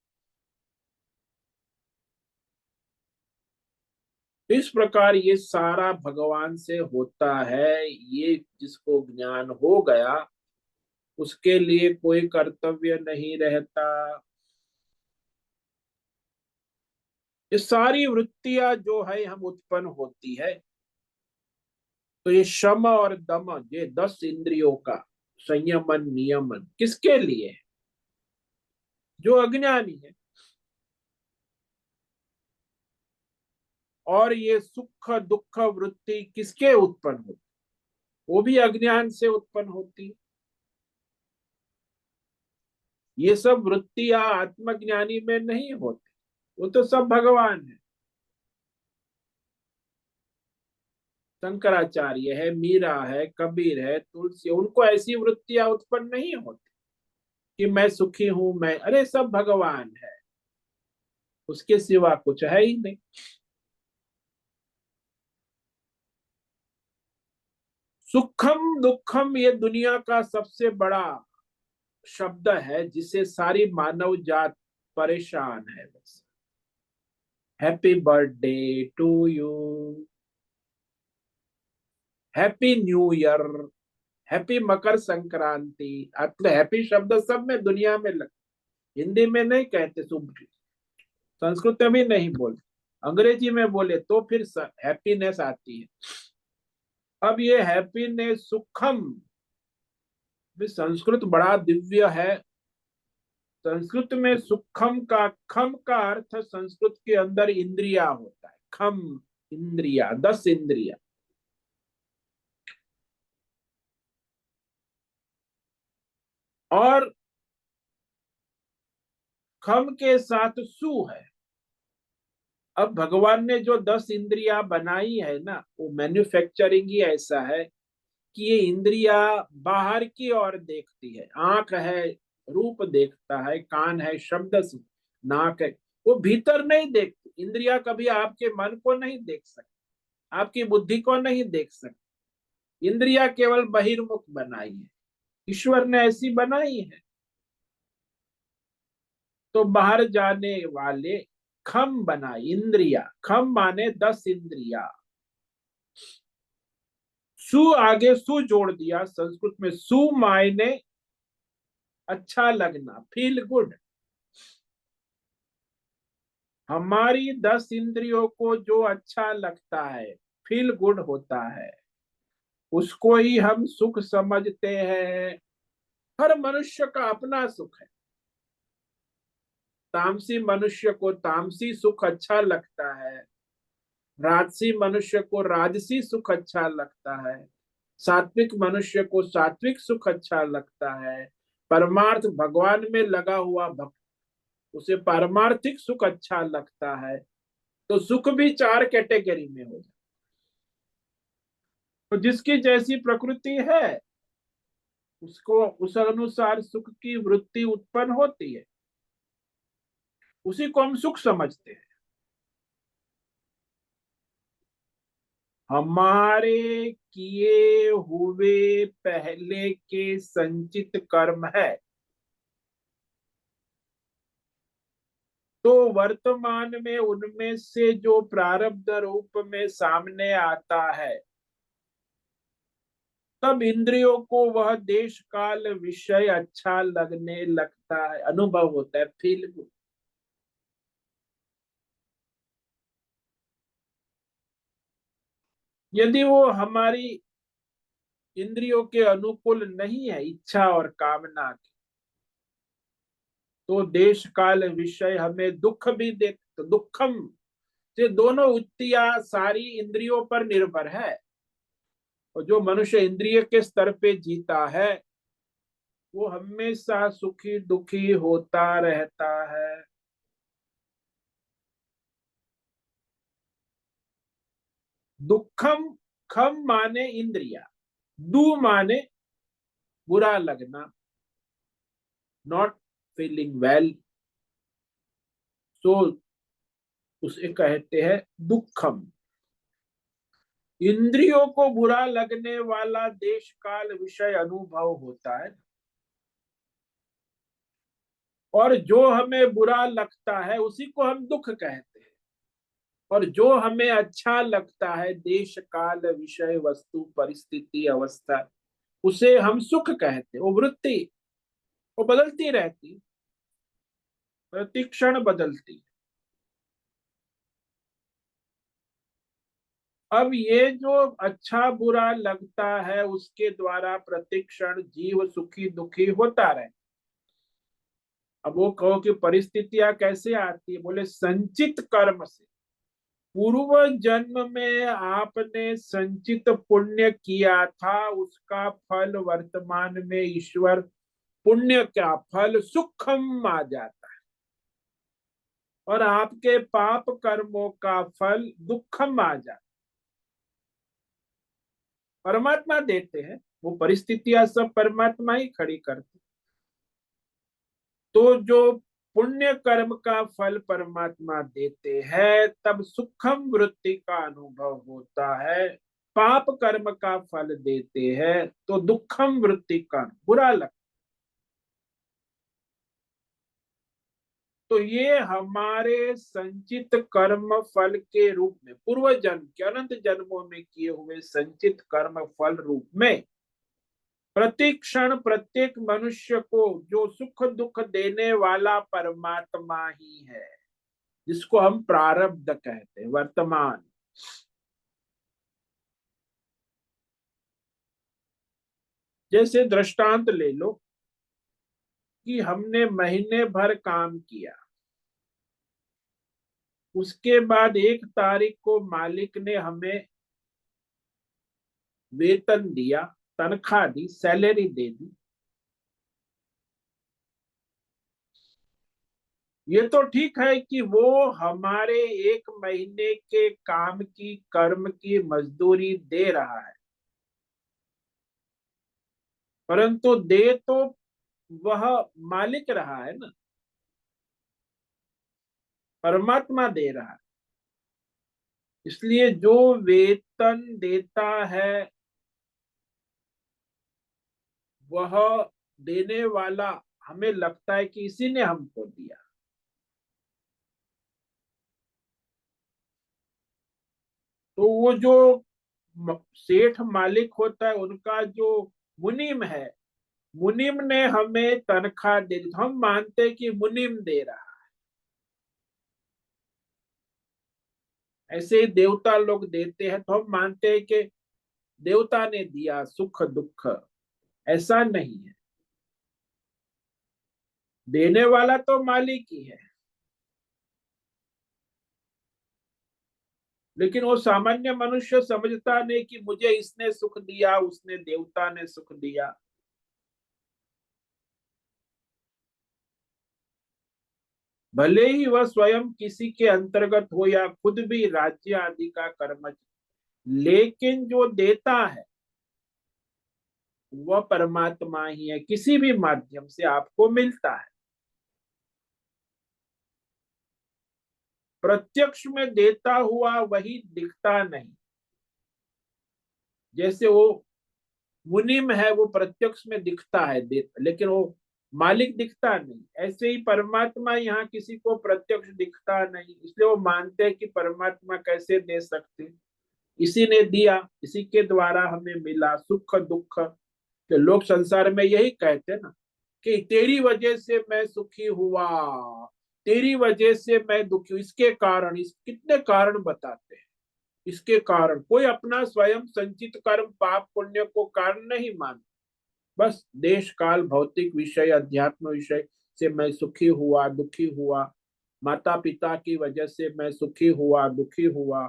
इस प्रकार ये सारा भगवान से होता है। ये जिसको ज्ञान हो गया, उसके लिए कोई कर्तव्य नहीं रहता। ये सारी वृत्तियां जो है हम उत्पन्न होती है, तो ये शम और दम, ये 10 इंद्रियों का संयमन नियमन किसके लिए है? जो अज्ञानी है। और ये सुख दुख वृत्ति किसके उत्पन्न होती? वो भी अज्ञान से उत्पन्न होती है। ये सब वृत्तियां आत्मज्ञानी में नहीं होती, वो तो सब भगवान है। शंकराचार्य है, मीरा है, कबीर है, तुलसी, उनको ऐसी वृत्तियां उत्पन्न नहीं होती कि मैं सुखी हूं, मैं, अरे सब भगवान है, उसके सिवा कुछ है ही नहीं। सुखम दुखम ये दुनिया का सबसे बड़ा शब्द है, जिसे सारी मानव जात परेशान है बस। Happy birthday to you, happy new year, happy Makar Sankranti. मतलब हैप्पी शब्द सब में दुनिया में हिंदी में नहीं कहते, शुभ, संस्कृत में भी नहीं बोलते, अंग्रेजी में बोले तो फिर हैप्पीनेस आती है। अब ये हैप्पीनेस सुखम भी संस्कृत बड़ा दिव्य है। संस्कृत में सुखम का खम का अर्थ संस्कृत के अंदर इंद्रिया होता है। खम इंद्रिया, 10 इंद्रिया। और खम के साथ सु है। अब भगवान ने जो 10 इंद्रियां बनाई है ना, वो मैन्युफैक्चरिंग ही ऐसा है कि ये इंद्रियां बाहर की ओर देखती है। आंख है, रूप देखता है, कान है, शब्द से, नाक है, वो भीतर नहीं देखती। इंद्रियां कभी आपके मन को नहीं देख सकती, आपकी बुद्धि को नहीं देख सकती। इंद्रियां केवल बहिर्मुख बनाई है, ईश्वर ने ऐसी बनाई है। तो बाहर जाने वाले खम बनाए इंद्रिया। खम माने 10 इंद्रिया। सु आगे सु जोड़ दिया। संस्कृत में सु मायने अच्छा लगना, फील गुड। हमारी 10 इंद्रियों को जो अच्छा लगता है, फील गुड होता है, उसको ही हम सुख समझते हैं। हर मनुष्य का अपना सुख है। तामसी मनुष्य को तामसी सुख अच्छा लगता है, राजसी मनुष्य को राजसी सुख अच्छा लगता है, सात्विक मनुष्य को सात्विक सुख अच्छा लगता है। परमार्थ भगवान में लगा हुआ भक्त, उसे पारमार्थिक सुख अच्छा लगता है। तो सुख भी 4 कैटेगरी में हो जाए। तो जिसकी जैसी प्रकृति है, उसको उस अनुसार सुख की वृत्ति उत्पन्न होती है, उसी को हम सुख समझते हैं। हमारे किए हुए पहले के संचित कर्म है, तो वर्तमान में उनमें से जो प्रारब्ध रूप में सामने आता है, तब इंद्रियों को वह देश काल विषय अच्छा लगने लगता है, अनुभव होता है, फील गुड। यदि वो हमारी इंद्रियों के अनुकूल नहीं है, इच्छा और कामना की, तो देश काल विषय हमें दुख भी दे। तो दुखम से दोनों उत्तियां सारी इंद्रियों पर निर्भर है। और जो मनुष्य इंद्रिय के स्तर पे जीता है, वो हमेशा सुखी दुखी होता रहता है। दुखम, खम माने इंद्रिया, दु माने बुरा लगना, नॉट फीलिंग वेल, सो उसे कहते हैं दुखम। इंद्रियों को बुरा लगने वाला देश काल विषय अनुभव होता है। और जो हमें बुरा लगता है उसी को हम दुख कहते हैं। और जो हमें अच्छा लगता है, देश काल विषय वस्तु परिस्थिति अवस्था, उसे हम सुख कहते हैं। वो वृत्ति वो बदलती रहती, प्रतिक्षण बदलती। अब ये जो अच्छा बुरा लगता है, उसके द्वारा प्रतिक्षण जीव सुखी दुखी होता रहे। अब वो कहो कि परिस्थितियां कैसे आती है, बोले संचित कर्म से। पूर्व जन्म में आपने संचित पुण्य किया था, उसका फल वर्तमान में ईश्वर पुण्य का फल सुखम आ जाता है। और आपके पाप कर्मों का फल दुखम आ जाता है। परमात्मा देते हैं, वो परिस्थितियां सब परमात्मा ही खड़ी करते। तो जो पुण्य कर्म का फल परमात्मा देते हैं, तब सुखम वृत्ति का अनुभव होता है। पाप कर्म का फल देते हैं तो दुखम वृत्ति का बुरा लगता। तो ये हमारे संचित कर्म फल के रूप में, पूर्व जन्म के अनंत जन्मों में किए हुए संचित कर्म फल रूप में, प्रतिक्षण प्रत्येक मनुष्य को जो सुख दुख देने वाला परमात्मा ही है, जिसको हम प्रारब्ध कहते हैं, वर्तमान। जैसे दृष्टांत ले लो कि हमने महीने भर काम किया, उसके बाद 1 तारीख को मालिक ने हमें वेतन दिया, तनख्वाह दी, सैलरी दे दी। ये तो ठीक है कि वो हमारे 1 महीने के काम की कर्म की मजदूरी दे रहा है, परंतु दे तो वह मालिक रहा है ना, परमात्मा दे रहा है। इसलिए जो वेतन देता है वह देने वाला, हमें लगता है कि इसी ने हमको दिया। तो वो जो सेठ मालिक होता है उनका जो मुनीम है, मुनीम ने हमें तनख्वाह दे दी, तो हम मानते हैं कि मुनीम दे रहा है। ऐसे ही देवता लोग देते हैं तो हम मानते हैं कि देवता ने दिया सुख दुख। ऐसा नहीं है, देने वाला तो मालिक ही है, लेकिन वो सामान्य मनुष्य समझता नहीं कि मुझे इसने सुख दिया, उसने देवता ने सुख दिया। भले ही वह स्वयं किसी के अंतर्गत हो या खुद भी राज्य आदि का कर्मचारी, लेकिन जो देता है वह परमात्मा ही है, किसी भी माध्यम से आपको मिलता है। प्रत्यक्ष में देता हुआ वही दिखता नहीं। जैसे वो मुनिम है, वो प्रत्यक्ष में दिखता है देता, लेकिन वो मालिक दिखता नहीं। ऐसे ही परमात्मा यहाँ किसी को प्रत्यक्ष दिखता नहीं, इसलिए वो मानते हैं कि परमात्मा कैसे दे सकते हैं, इसी ने दिया, इसी के द्वारा हमें मिला सुख दुख। तो लोग संसार में यही कहते हैं ना कि तेरी वजह से मैं सुखी हुआ, तेरी वजह से मैं दुखी हूं, इसके कारण, इस कितने कारण बताते हैं। इसके कारण कोई अपना स्वयं संचित कर्म पाप पुण्य को कारण नहीं मान, बस देश काल भौतिक विषय अध्यात्म विषय से मैं सुखी हुआ दुखी हुआ, माता पिता की वजह से मैं सुखी हुआ दुखी हुआ,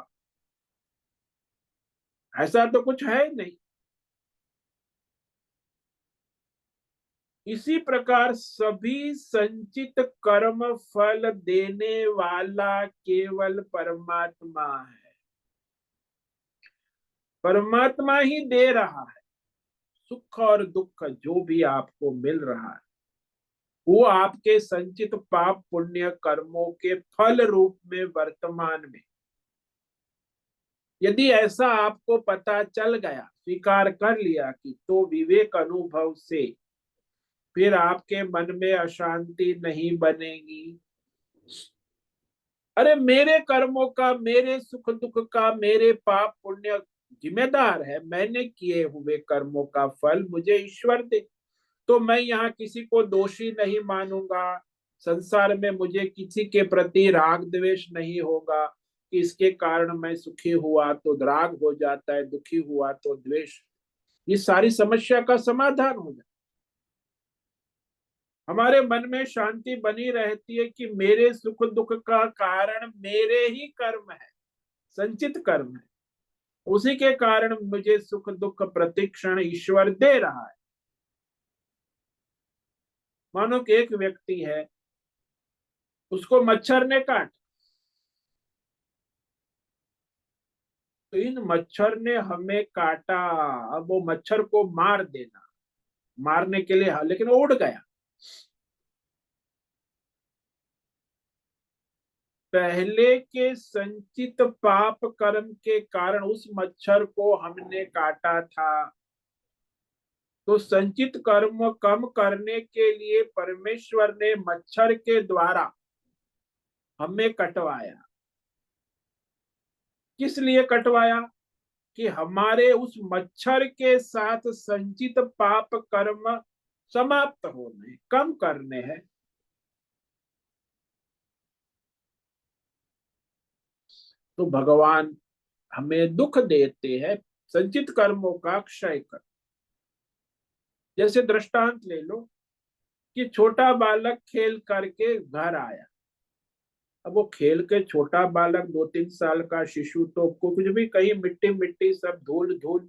ऐसा तो कुछ है नहीं। इसी प्रकार सभी संचित कर्म फल देने वाला केवल परमात्मा है। परमात्मा ही दे रहा है। सुख और दुख जो भी आपको मिल रहा है वो आपके संचित पाप पुण्य कर्मों के फल रूप में वर्तमान में, यदि ऐसा आपको पता चल गया, स्वीकार कर लिया कि, तो विवेक अनुभव से फिर आपके मन में अशांति नहीं बनेगी। अरे मेरे कर्मों का, मेरे सुख दुख का, मेरे पाप पुण्य जिम्मेदार है, मैंने किए हुए कर्मों का फल मुझे ईश्वर दे, तो मैं यहाँ किसी को दोषी नहीं मानूंगा। संसार में मुझे किसी के प्रति राग द्वेष नहीं होगा कि इसके कारण मैं सुखी हुआ तो राग हो जाता है, दुखी हुआ तो द्वेष। ये सारी समस्या का समाधान हो जाए। हमारे मन में शांति बनी रहती है कि मेरे सुख दुख का कारण मेरे ही कर्म है, संचित कर्म है, उसी के कारण मुझे सुख दुख प्रतिक्षण ईश्वर दे रहा है। मानो कि एक व्यक्ति है, उसको मच्छर ने काटा, तो इन मच्छर ने हमें काटा, अब वो मच्छर को मार देना, मारने के लिए, लेकिन वो उड़ गया। पहले के संचित पाप कर्म के कारण उस मच्छर को हमने काटा था, तो संचित कर्म कम करने के लिए परमेश्वर ने मच्छर के द्वारा हमें कटवाया। किस लिए कटवाया? कि हमारे उस मच्छर के साथ संचित पाप कर्म समाप्त होने, कम करने हैं। तो भगवान हमें दुख देते हैं संचित कर्मों का क्षय कर। जैसे दृष्टांत ले लो कि छोटा बालक खेल करके घर आया। अब वो खेल के, छोटा बालक 2-3 साल का शिशु, तो कुछ भी कहीं मिट्टी मिट्टी सब धूल धूल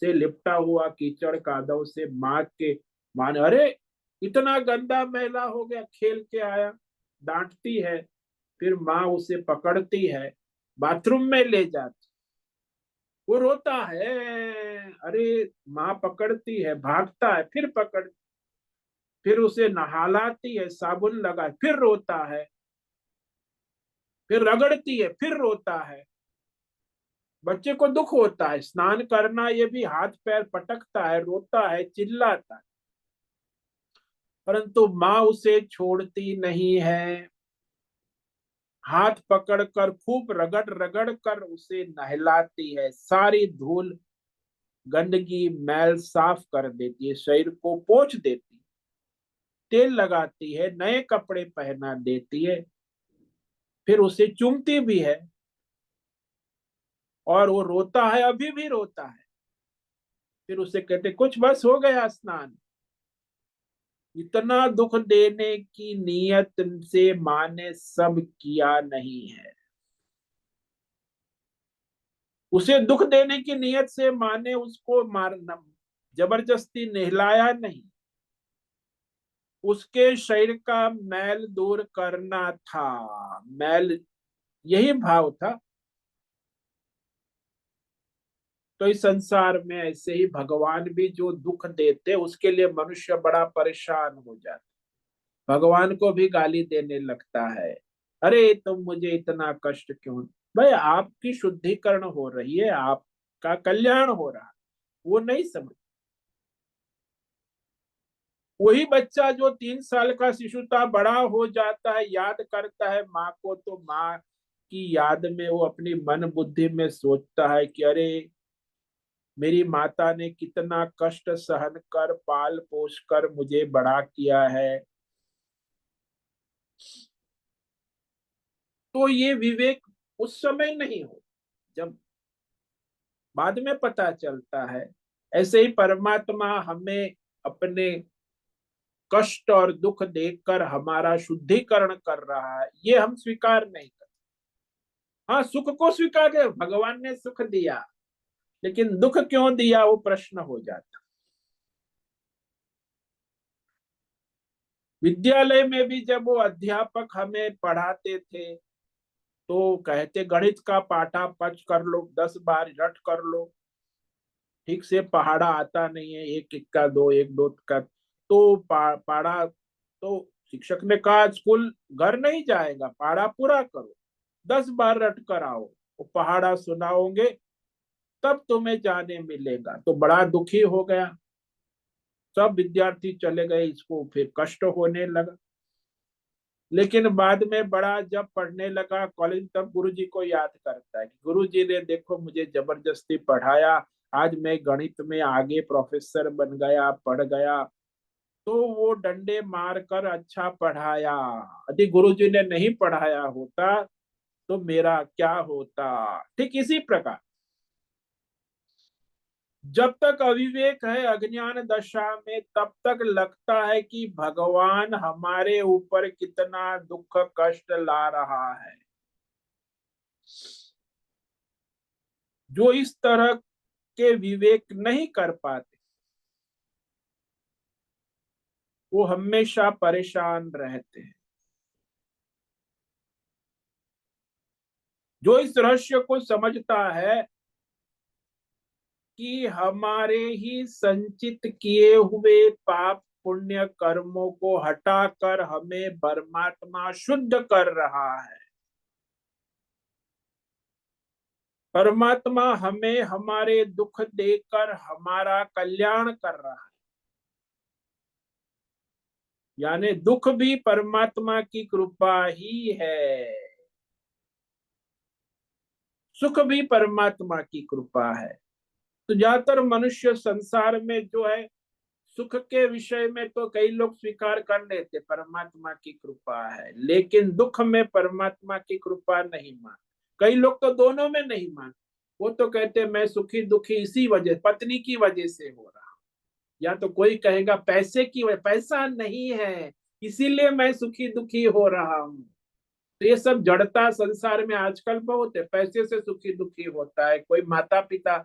से लिपटा हुआ, कीचड़ कादव से, माँ के मान, अरे इतना गंदा मैला हो गया, खेल के आया, डांटती है, फिर माँ उसे पकड़ती है, बाथरूम में ले जाती, वो रोता है, अरे माँ पकड़ती है, भागता है, फिर पकड़, फिर उसे नहलाती है, साबुन लगा, फिर रोता है, फिर रगड़ती है, फिर रोता है। बच्चे को दुख होता है, स्नान करना ये भी हाथ पैर पटकता है, रोता है, चिल्लाता है, परंतु माँ उसे छोड़ती नहीं है। हाथ पकड़कर खूब रगड़ रगड़ कर उसे नहलाती है, सारी धूल गंदगी मैल साफ कर देती है, शरीर को पोंछ देती है, तेल लगाती है, नए कपड़े पहना देती है, फिर उसे चूमती भी है। और वो रोता है, अभी भी रोता है, फिर उसे कहते कुछ बस हो गया स्नान। इतना दुख देने की नीयत से माँ ने सब किया नहीं है। उसे दुख देने की नीयत से माँ ने उसको मारना, जबरदस्ती नहलाया नहीं, उसके शरीर का मैल दूर करना था, मैल, यही भाव था। तो इस संसार में ऐसे ही भगवान भी जो दुख देते, उसके लिए मनुष्य बड़ा परेशान हो जाता, भगवान को भी गाली देने लगता है, अरे तुम मुझे इतना कष्ट क्यों। भाई आपकी शुद्धिकरण हो रही है, आपका कल्याण हो रहा है, वो नहीं समझ। वही बच्चा जो 3 साल का शिशु था, बड़ा हो जाता है, याद करता है माँ को, तो माँ की याद में वो अपनी मन बुद्धि में सोचता है कि अरे मेरी माता ने कितना कष्ट सहन कर पाल पोस कर मुझे बड़ा किया है। तो ये विवेक उस समय नहीं हो, जब बाद में पता चलता है। ऐसे ही परमात्मा हमें अपने कष्ट और दुख देखकर हमारा शुद्धिकरण कर रहा है, ये हम स्वीकार नहीं करते। हाँ, सुख को स्वीकार कर, भगवान ने सुख दिया, लेकिन दुख क्यों दिया वो प्रश्न हो जाता। विद्यालय में भी जब वो अध्यापक हमें पढ़ाते थे, तो कहते गणित का पाठा पच कर लो, 10 बार रट कर लो, ठीक से पहाड़ा आता नहीं है, एक एक का दो, एक दो का, तो पढ़ा, तो शिक्षक ने कहा स्कूल घर नहीं जाएगा, पहाड़ा पूरा करो, 10 बार रट कर आओ, वो पहाड़ा सुनाओगे तब तुम्हें जाने मिलेगा। तो बड़ा दुखी हो गया, सब विद्यार्थी चले गए, इसको फिर कष्ट होने लगा। लेकिन बाद में बड़ा जब पढ़ने लगा कॉलेज, तब गुरुजी को याद करता है कि गुरुजी ने देखो मुझे जबरदस्ती पढ़ाया, आज मैं गणित में आगे प्रोफेसर बन गया, पढ़ गया, तो वो डंडे मार कर अच्छा पढ़ाया। यदि गुरुजी ने नहीं पढ़ाया होता तो मेरा क्या होता। ठीक इसी प्रकार जब तक अविवेक है, अज्ञान दशा में, तब तक लगता है कि भगवान हमारे ऊपर कितना दुख कष्ट ला रहा है। जो इस तरह के विवेक नहीं कर पाते, वो हमेशा परेशान रहते हैं। जो इस रहस्य को समझता है कि हमारे ही संचित किए हुए पाप पुण्य कर्मों को हटाकर हमें परमात्मा शुद्ध कर रहा है, परमात्मा हमें हमारे दुख देकर हमारा कल्याण कर रहा है, यानी दुख भी परमात्मा की कृपा ही है, सुख भी परमात्मा की कृपा है। तो ज्यादातर मनुष्य संसार में जो है, सुख के विषय में तो कई लोग स्वीकार कर लेते परमात्मा की कृपा है, लेकिन दुख में परमात्मा की कृपा नहीं मान। कई लोग तो दोनों में नहीं मान, वो तो कहते मैं सुखी दुखी इसी वजह, पत्नी की वजह से हो रहा, या तो कोई कहेगा पैसे की वजह, पैसा नहीं है इसीलिए मैं सुखी दुखी हो रहा हूँ। तो ये सब जड़ता संसार में आजकल बहुत है, पैसे से सुखी दुखी होता है, कोई माता पिता,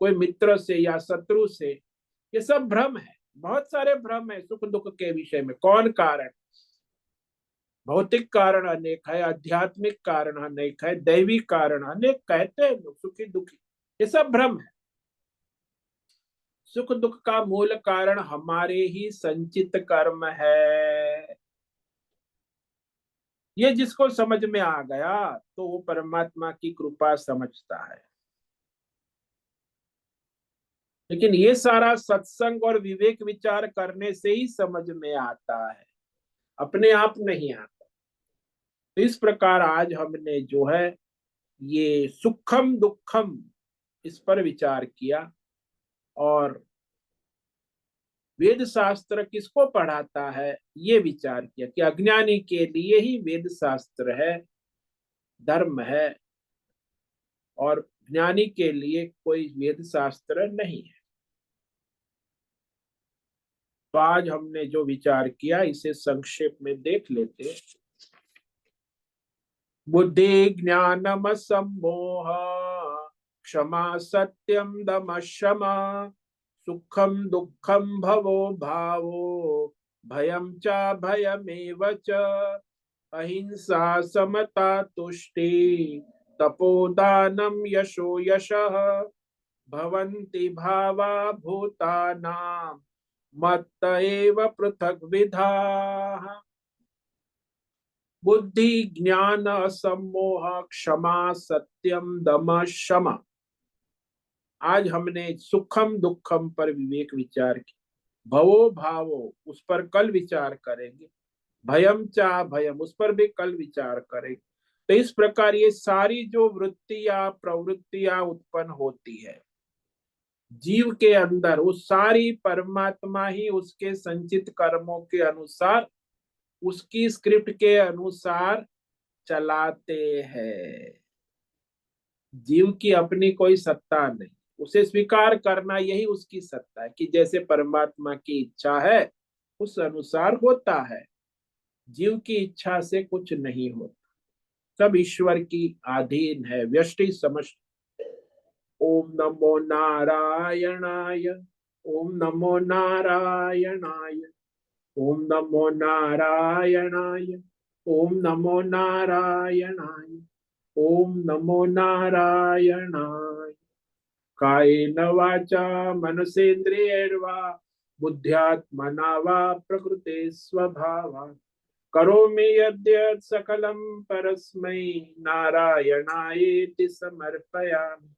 कोई मित्र से या शत्रु से, ये सब भ्रम है। बहुत सारे भ्रम है सुख दुख के विषय में, कौन कारण। भौतिक कारण अनेक है, आध्यात्मिक कारण अनेक है, दैवी कारण अनेक कहते हैं लोग, सुखी दुखी, ये सब भ्रम है। सुख दुख का मूल कारण हमारे ही संचित कर्म है। ये जिसको समझ में आ गया तो वो परमात्मा की कृपा समझता है। लेकिन ये सारा सत्संग और विवेक विचार करने से ही समझ में आता है, अपने आप नहीं आता। तो इस प्रकार आज हमने जो है ये सुखम दुखम इस पर विचार किया, और वेद शास्त्र किसको पढ़ाता है ये विचार किया कि अज्ञानी के लिए ही वेद शास्त्र है, धर्म है, और ज्ञानी के लिए कोई वेद शास्त्र नहीं है। तो आज हमने जो विचार किया इसे संक्षेप में देख लेते। बुद्धि ज्ञानम सम्मोह, क्षमा सत्यम दम शमा, सुखम दुखम भवो भावो, भयम च भयमेव च, अहिंसा समता तुष्टि, तपोदानम यशो यशः, भवन्ति भावा भूतानां मत्त एव पृथक विधाः। बुद्धि ज्ञान सम्मोह क्षमा सत्यम दम शमा। आज हमने सुखम दुखम पर विवेक विचार किया, भवो भावो उस पर कल विचार करेंगे, भयम चा भयम उस पर भी कल विचार करेंगे। तो इस प्रकार ये सारी जो वृत्तियां प्रवृत्तियां उत्पन्न होती है जीव के अंदर, वो सारी परमात्मा ही उसके संचित कर्मों के अनुसार, उसकी स्क्रिप्ट के अनुसार चलाते हैं। जीव की अपनी कोई सत्ता नहीं, उसे स्वीकार करना यही उसकी सत्ता है कि जैसे परमात्मा की इच्छा है उस अनुसार होता है। जीव की इच्छा से कुछ नहीं होता, सब ईश्वर की अधीन है, व्यष्टि समष्टि। ओम नमो नारायणाय, ओम नमो नारायणाय, ओम नमो नारायणाय, ओम नमो नारायणाय, ओम नमो नारायणाय। कायेन वाचा मनसेन्द्रियैर्वा बुद्ध्यात्मना वा प्रकृते स्वभावात् करोमि यद्यत् सकलं परस्मै नारायणायेति समर्पयामि।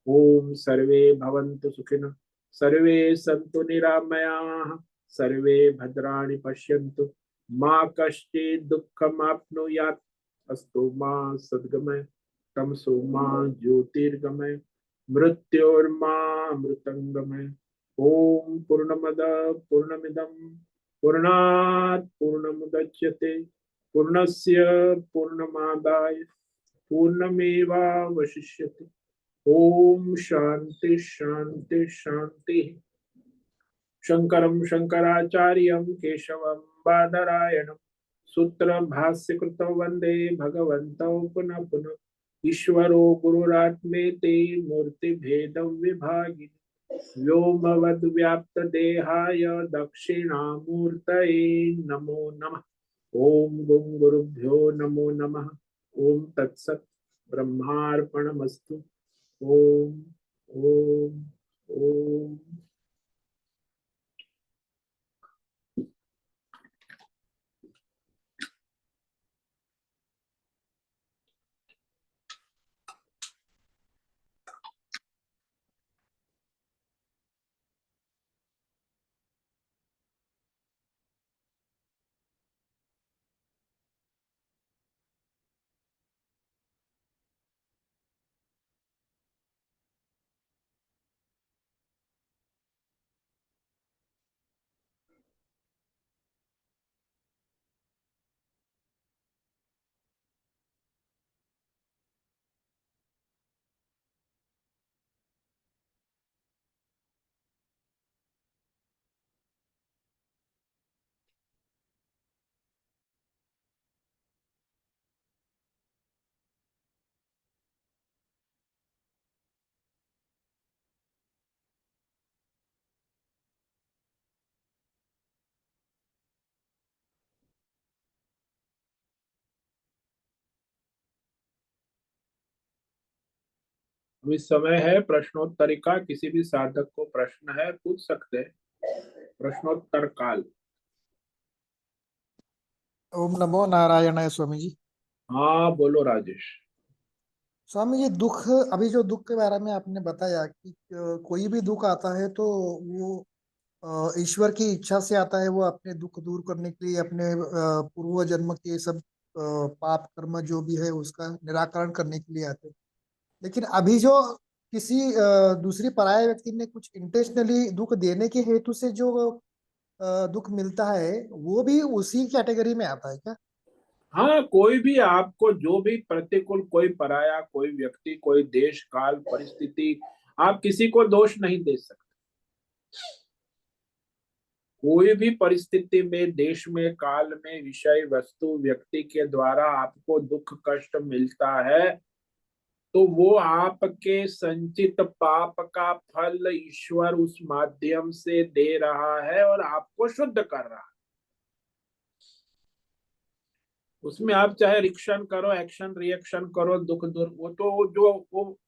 ओम सर्वे भवन्तु सुखिनः, सर्वे सन्तु निरामयाः, सर्वे भद्राणि पश्यन्तु, मा कश्चित् दुःखमाप्नुयात्। अस्तु मा सद्गमय, तमसो मा ज्योतिर्गमय, मृत्योर्मा मृतंगमय। ओम पूर्णमद पूर्णमिदं पूर्णात् पूर्णमुदच्यते, पूर्णस्य पूर्णमादाय पूर्णमेवावशिष्यते। ओम शांति शांति शांति। शंकरं शंकराचार्यं केशवं बादरायणं सूत्र भाष्य कृतौ वंदे भगवन्तौ पुनः पुनः। ईश्वरो गुरुरात्मेति मूर्ति भेद विभागिनि व्योमवद् व्याप्त देहाय दक्षिणामूर्तये नमो नमः। ओम गुं गुरुभ्यो नमो नमः। ओम तत्सत् ब्रह्मार्पणमस्तु। ओम ओम ओम। अभी समय है प्रश्नोत्तरी का। किसी भी साधक को प्रश्न है पूछ सकते हैं। प्रश्नोत्तर काल। ओम नमो नारायणाय स्वामी जी। हाँ बोलो राजेश। स्वामी जी, दुख, अभी जो दुख के बारे में आपने बताया कि कोई भी दुख आता है तो वो ईश्वर की इच्छा से आता है। वो अपने दुख दूर करने के लिए अपने पूर्व जन्म के सब पाप कर्म जो भी है उसका निराकरण करने के लिए आते हैं। लेकिन अभी जो किसी दूसरी पराये व्यक्ति ने कुछ इंटेंशनली दुख देने के हेतु से जो दुख मिलता है, वो भी उसी कैटेगरी में आता है क्या? हाँ, कोई भी आपको जो भी प्रतिकूल, कोई पराया, कोई व्यक्ति, कोई देश काल परिस्थिति, आप किसी को दोष नहीं दे सकते। कोई भी परिस्थिति में, देश में, काल में, विषय वस्तु व्यक्ति के द्वारा आपको दुख कष्ट मिलता है तो वो आपके संचित पाप का फल ईश्वर उस माध्यम से दे रहा है और आपको शुद्ध कर रहा है। उसमें आप चाहे रिएक्शन करो, एक्शन रिएक्शन करो, दुख दूर, वो तो जो वो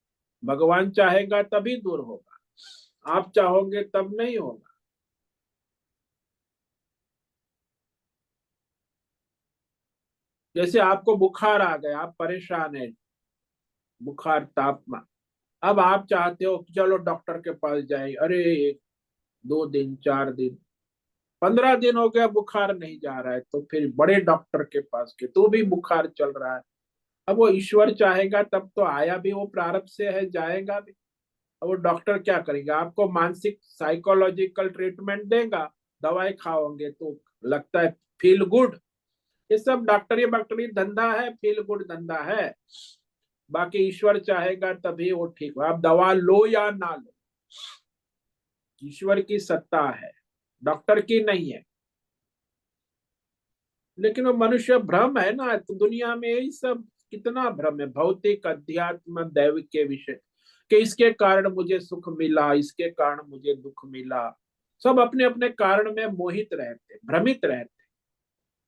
भगवान चाहेगा तभी दूर होगा, आप चाहोगे तब नहीं होगा। जैसे आपको बुखार आ गया, आप परेशान है, बुखार तापमान, अब आप चाहते हो कि चलो डॉक्टर के पास जाए। अरे 2 दिन 4 दिन 15 दिन हो गया, बुखार नहीं जा रहा है, तो फिर बड़े डॉक्टर के पास के तो भी बुखार चल रहा है। अब वो ईश्वर चाहेगा तब तो आया भी, वो प्रारब्ध से है, जाएगा भी। अब वो डॉक्टर क्या करेगा, आपको मानसिक साइकोलॉजिकल ट्रीटमेंट देगा, दवाई खाओगे तो लगता है फील गुड। ये सब डॉक्टरी बक्टरी धंधा है, फील गुड धंधा है। बाकी ईश्वर चाहेगा तभी वो ठीक हो, आप दवा लो या ना लो, ईश्वर की सत्ता है, डॉक्टर की नहीं है। लेकिन वो मनुष्य भ्रम है ना, तो दुनिया में यही सब कितना भ्रम है, भौतिक अध्यात्म दैव के विषय कि इसके कारण मुझे सुख मिला, इसके कारण मुझे दुख मिला। सब अपने अपने कारण में मोहित रहते, भ्रमित रहते।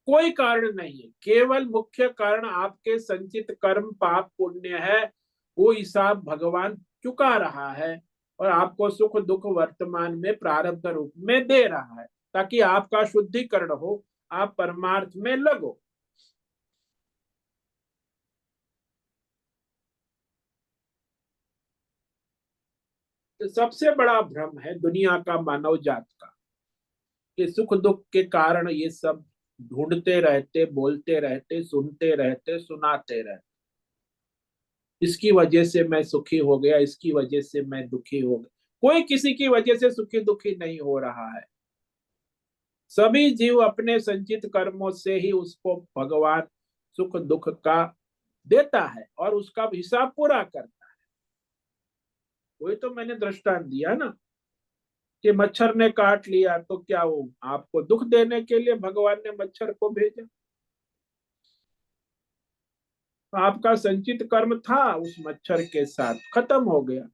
कोई कारण नहीं है, केवल मुख्य कारण आपके संचित कर्म पाप पुण्य है। वो हिसाब भगवान चुका रहा है और आपको सुख दुख वर्तमान में प्रारब्ध रूप में दे रहा है ताकि आपका शुद्धिकरण हो, आप परमार्थ में लगो। तो सबसे बड़ा भ्रम है दुनिया का, मानव जात का, कि सुख दुख के कारण ये सब ढूंढते रहते, बोलते रहते, सुनते रहते, सुनाते रहते। इसकी वजह से मैं सुखी हो गया, इसकी वजह से मैं दुखी हो गया। कोई किसी की वजह से सुखी दुखी नहीं हो रहा है। सभी जीव अपने संचित कर्मों से ही उसको भगवान सुख दुख का देता है और उसका हिसाब पूरा करता है। वही तो मैंने दृष्टांत दिया ना, कि मच्छर ने काट लिया तो क्या वो आपको दुख देने के लिए भगवान ने मच्छर को भेजा? आपका संचित कर्म था उस मच्छर के साथ, खत्म हो गया।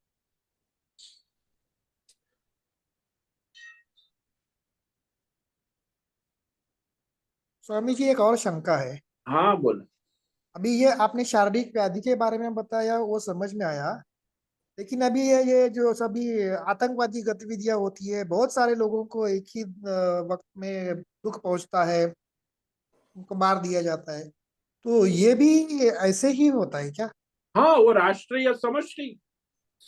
स्वामी जी, एक और शंका है। हाँ बोलो। अभी ये आपने शारीरिक व्याधि के बारे में बताया, वो समझ में आया। लेकिन अभी ये जो सभी आतंकवादी गतिविधियां होती है, बहुत सारे लोगों को एक ही वक्त में दुख पहुंचता है, उनको मार दिया जाता है। तो ये भी ऐसे ही होता है क्या? हाँ, वो राष्ट्रीय समष्टि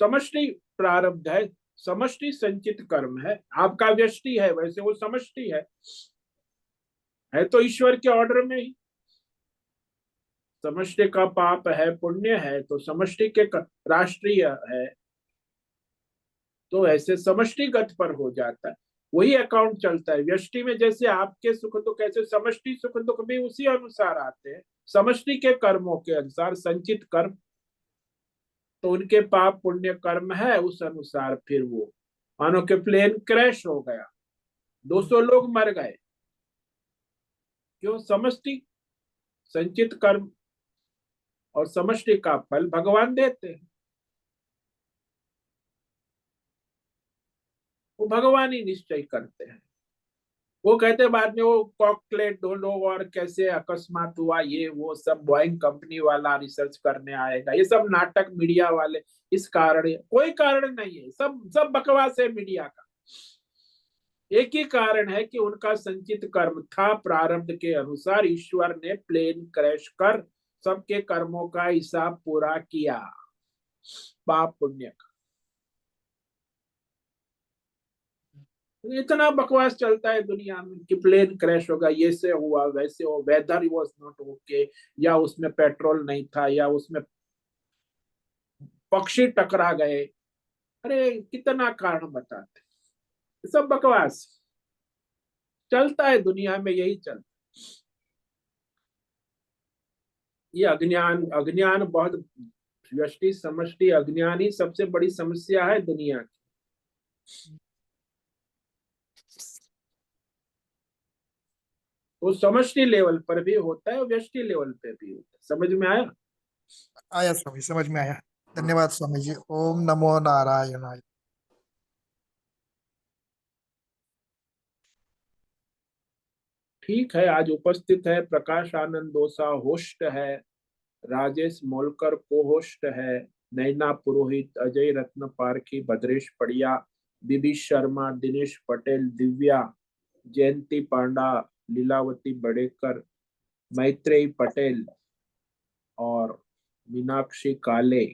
समष्टि प्रारब्ध है, समष्टि संचित कर्म है। आपका व्यष्टि है, वैसे वो समष्टि है तो ईश्वर के ऑर्डर में ही। समष्टि का पाप है पुण्य है तो समष्टि के राष्ट्रीय है, तो ऐसे समष्टिगत पर हो जाता है। वही अकाउंट चलता है व्यष्टि में। जैसे आपके सुख दुख, ऐसे समष्टि सुख दुख भी उसी अनुसार आते हैं, समष्टि के कर्मों के अनुसार संचित कर्म। तो उनके पाप पुण्य कर्म है, उस अनुसार फिर वो, मानो कि प्लेन क्रैश हो गया, 200 लोग मर गए, क्यों? समष्टि संचित कर्म और समष्टि का फल भगवान देते हैं, वो भगवान ही निश्चय करते हैं। वो कहते बाद में वो कॉकटेल ढूंढो और कैसे अकस्मात हुआ, ये वो सब बोइंग कंपनी वाला रिसर्च करने आएगा, ये सब नाटक मीडिया वाले। इस कारण कोई कारण नहीं है, सब सब बकवास है मीडिया का। एक ही कारण है कि उनका संचित कर्म था, प्रारब्ध के अनुसार ईश्वर ने प्लेन क्रैश कर सबके कर्मों का हिसाब पूरा किया, पाप पुण्य का। इतना बकवास चलता है दुनिया में कि प्लेन क्रैश होगा, ये से हुआ वैसे हो, वेदर वाज नॉट ओके, या उसमें पेट्रोल नहीं था, या उसमें पक्षी टकरा गए। अरे कितना कारण बताते, सब बकवास चलता है दुनिया में, यही चलता। ये अज्ञान, अज्ञान बहुत, व्यष्टि समष्टि अज्ञान ही सबसे बड़ी समस्या है दुनिया की। वो समष्टि लेवल पर भी होता है, व्यष्टि लेवल पे भी होता है। समझ में आया? आया स्वामी, समझ में आया। धन्यवाद स्वामी जी। ओम नमो नारायणाय। ठीक है, आज उपस्थित है प्रकाश आनंद दोसा, होस्ट है, राजेश मोलकर को होस्ट है, नैना पुरोहित, अजय रत्न पारखी, भद्रेश पड़िया, बीबी शर्मा, दिनेश पटेल, दिव्या, जयंती पांडा, लीलावती बड़ेकर, मैत्रेयी पटेल और मीनाक्षी काले,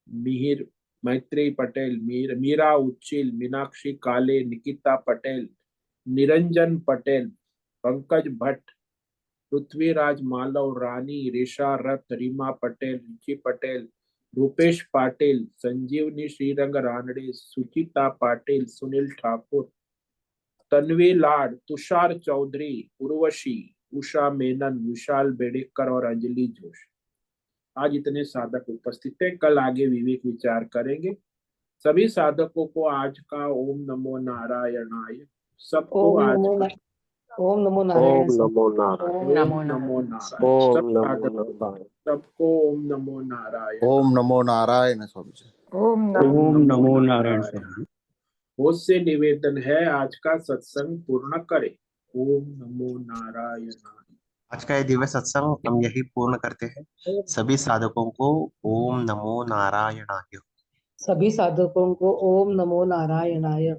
मिहिर, मैत्रेयी पटेल, मीरा उच्चिल, मीनाक्षी काले, निकिता पटेल, निरंजन पटेल, पंकज भट्ट, पृथ्वीराज मालव, रानी, रेशा रथ, रीमा पटेल, रिची पटेल, रूपेश पाटिल, संजीवनी श्रीरंग रानडे, सुचिता पाटिल, सुनील ठाकुर, तन्वी लाड, तुषार चौधरी, उर्वशी, उषा मेनन, विशाल बेडेकर और अंजलि जोश। आज इतने साधक उपस्थित हैं, कल आगे विवेक विचार करेंगे। सभी साधकों को आज का ओम नमो नारायणाय, सबको ओम आज नमो का ओम नमो ओम नारायण नमो नारायण। ओम ओम नमो नमो नारायण। नारायण, सब ओम नमो साधकों, नारायण। सबको ओम नमो नारायण, ओम नमो नारायण स्वामी जी। ओम ओम नमो नमो नारायण। बहुत से निवेदन है, आज का सत्संग पूर्ण करें। ओम नमो नारायण। आज का ये दिव्य सत्संग हम यही पूर्ण करते हैं। सभी साधकों को ओम नमो नारायणाय। सभी साधकों को ओम नमो नारायणाय।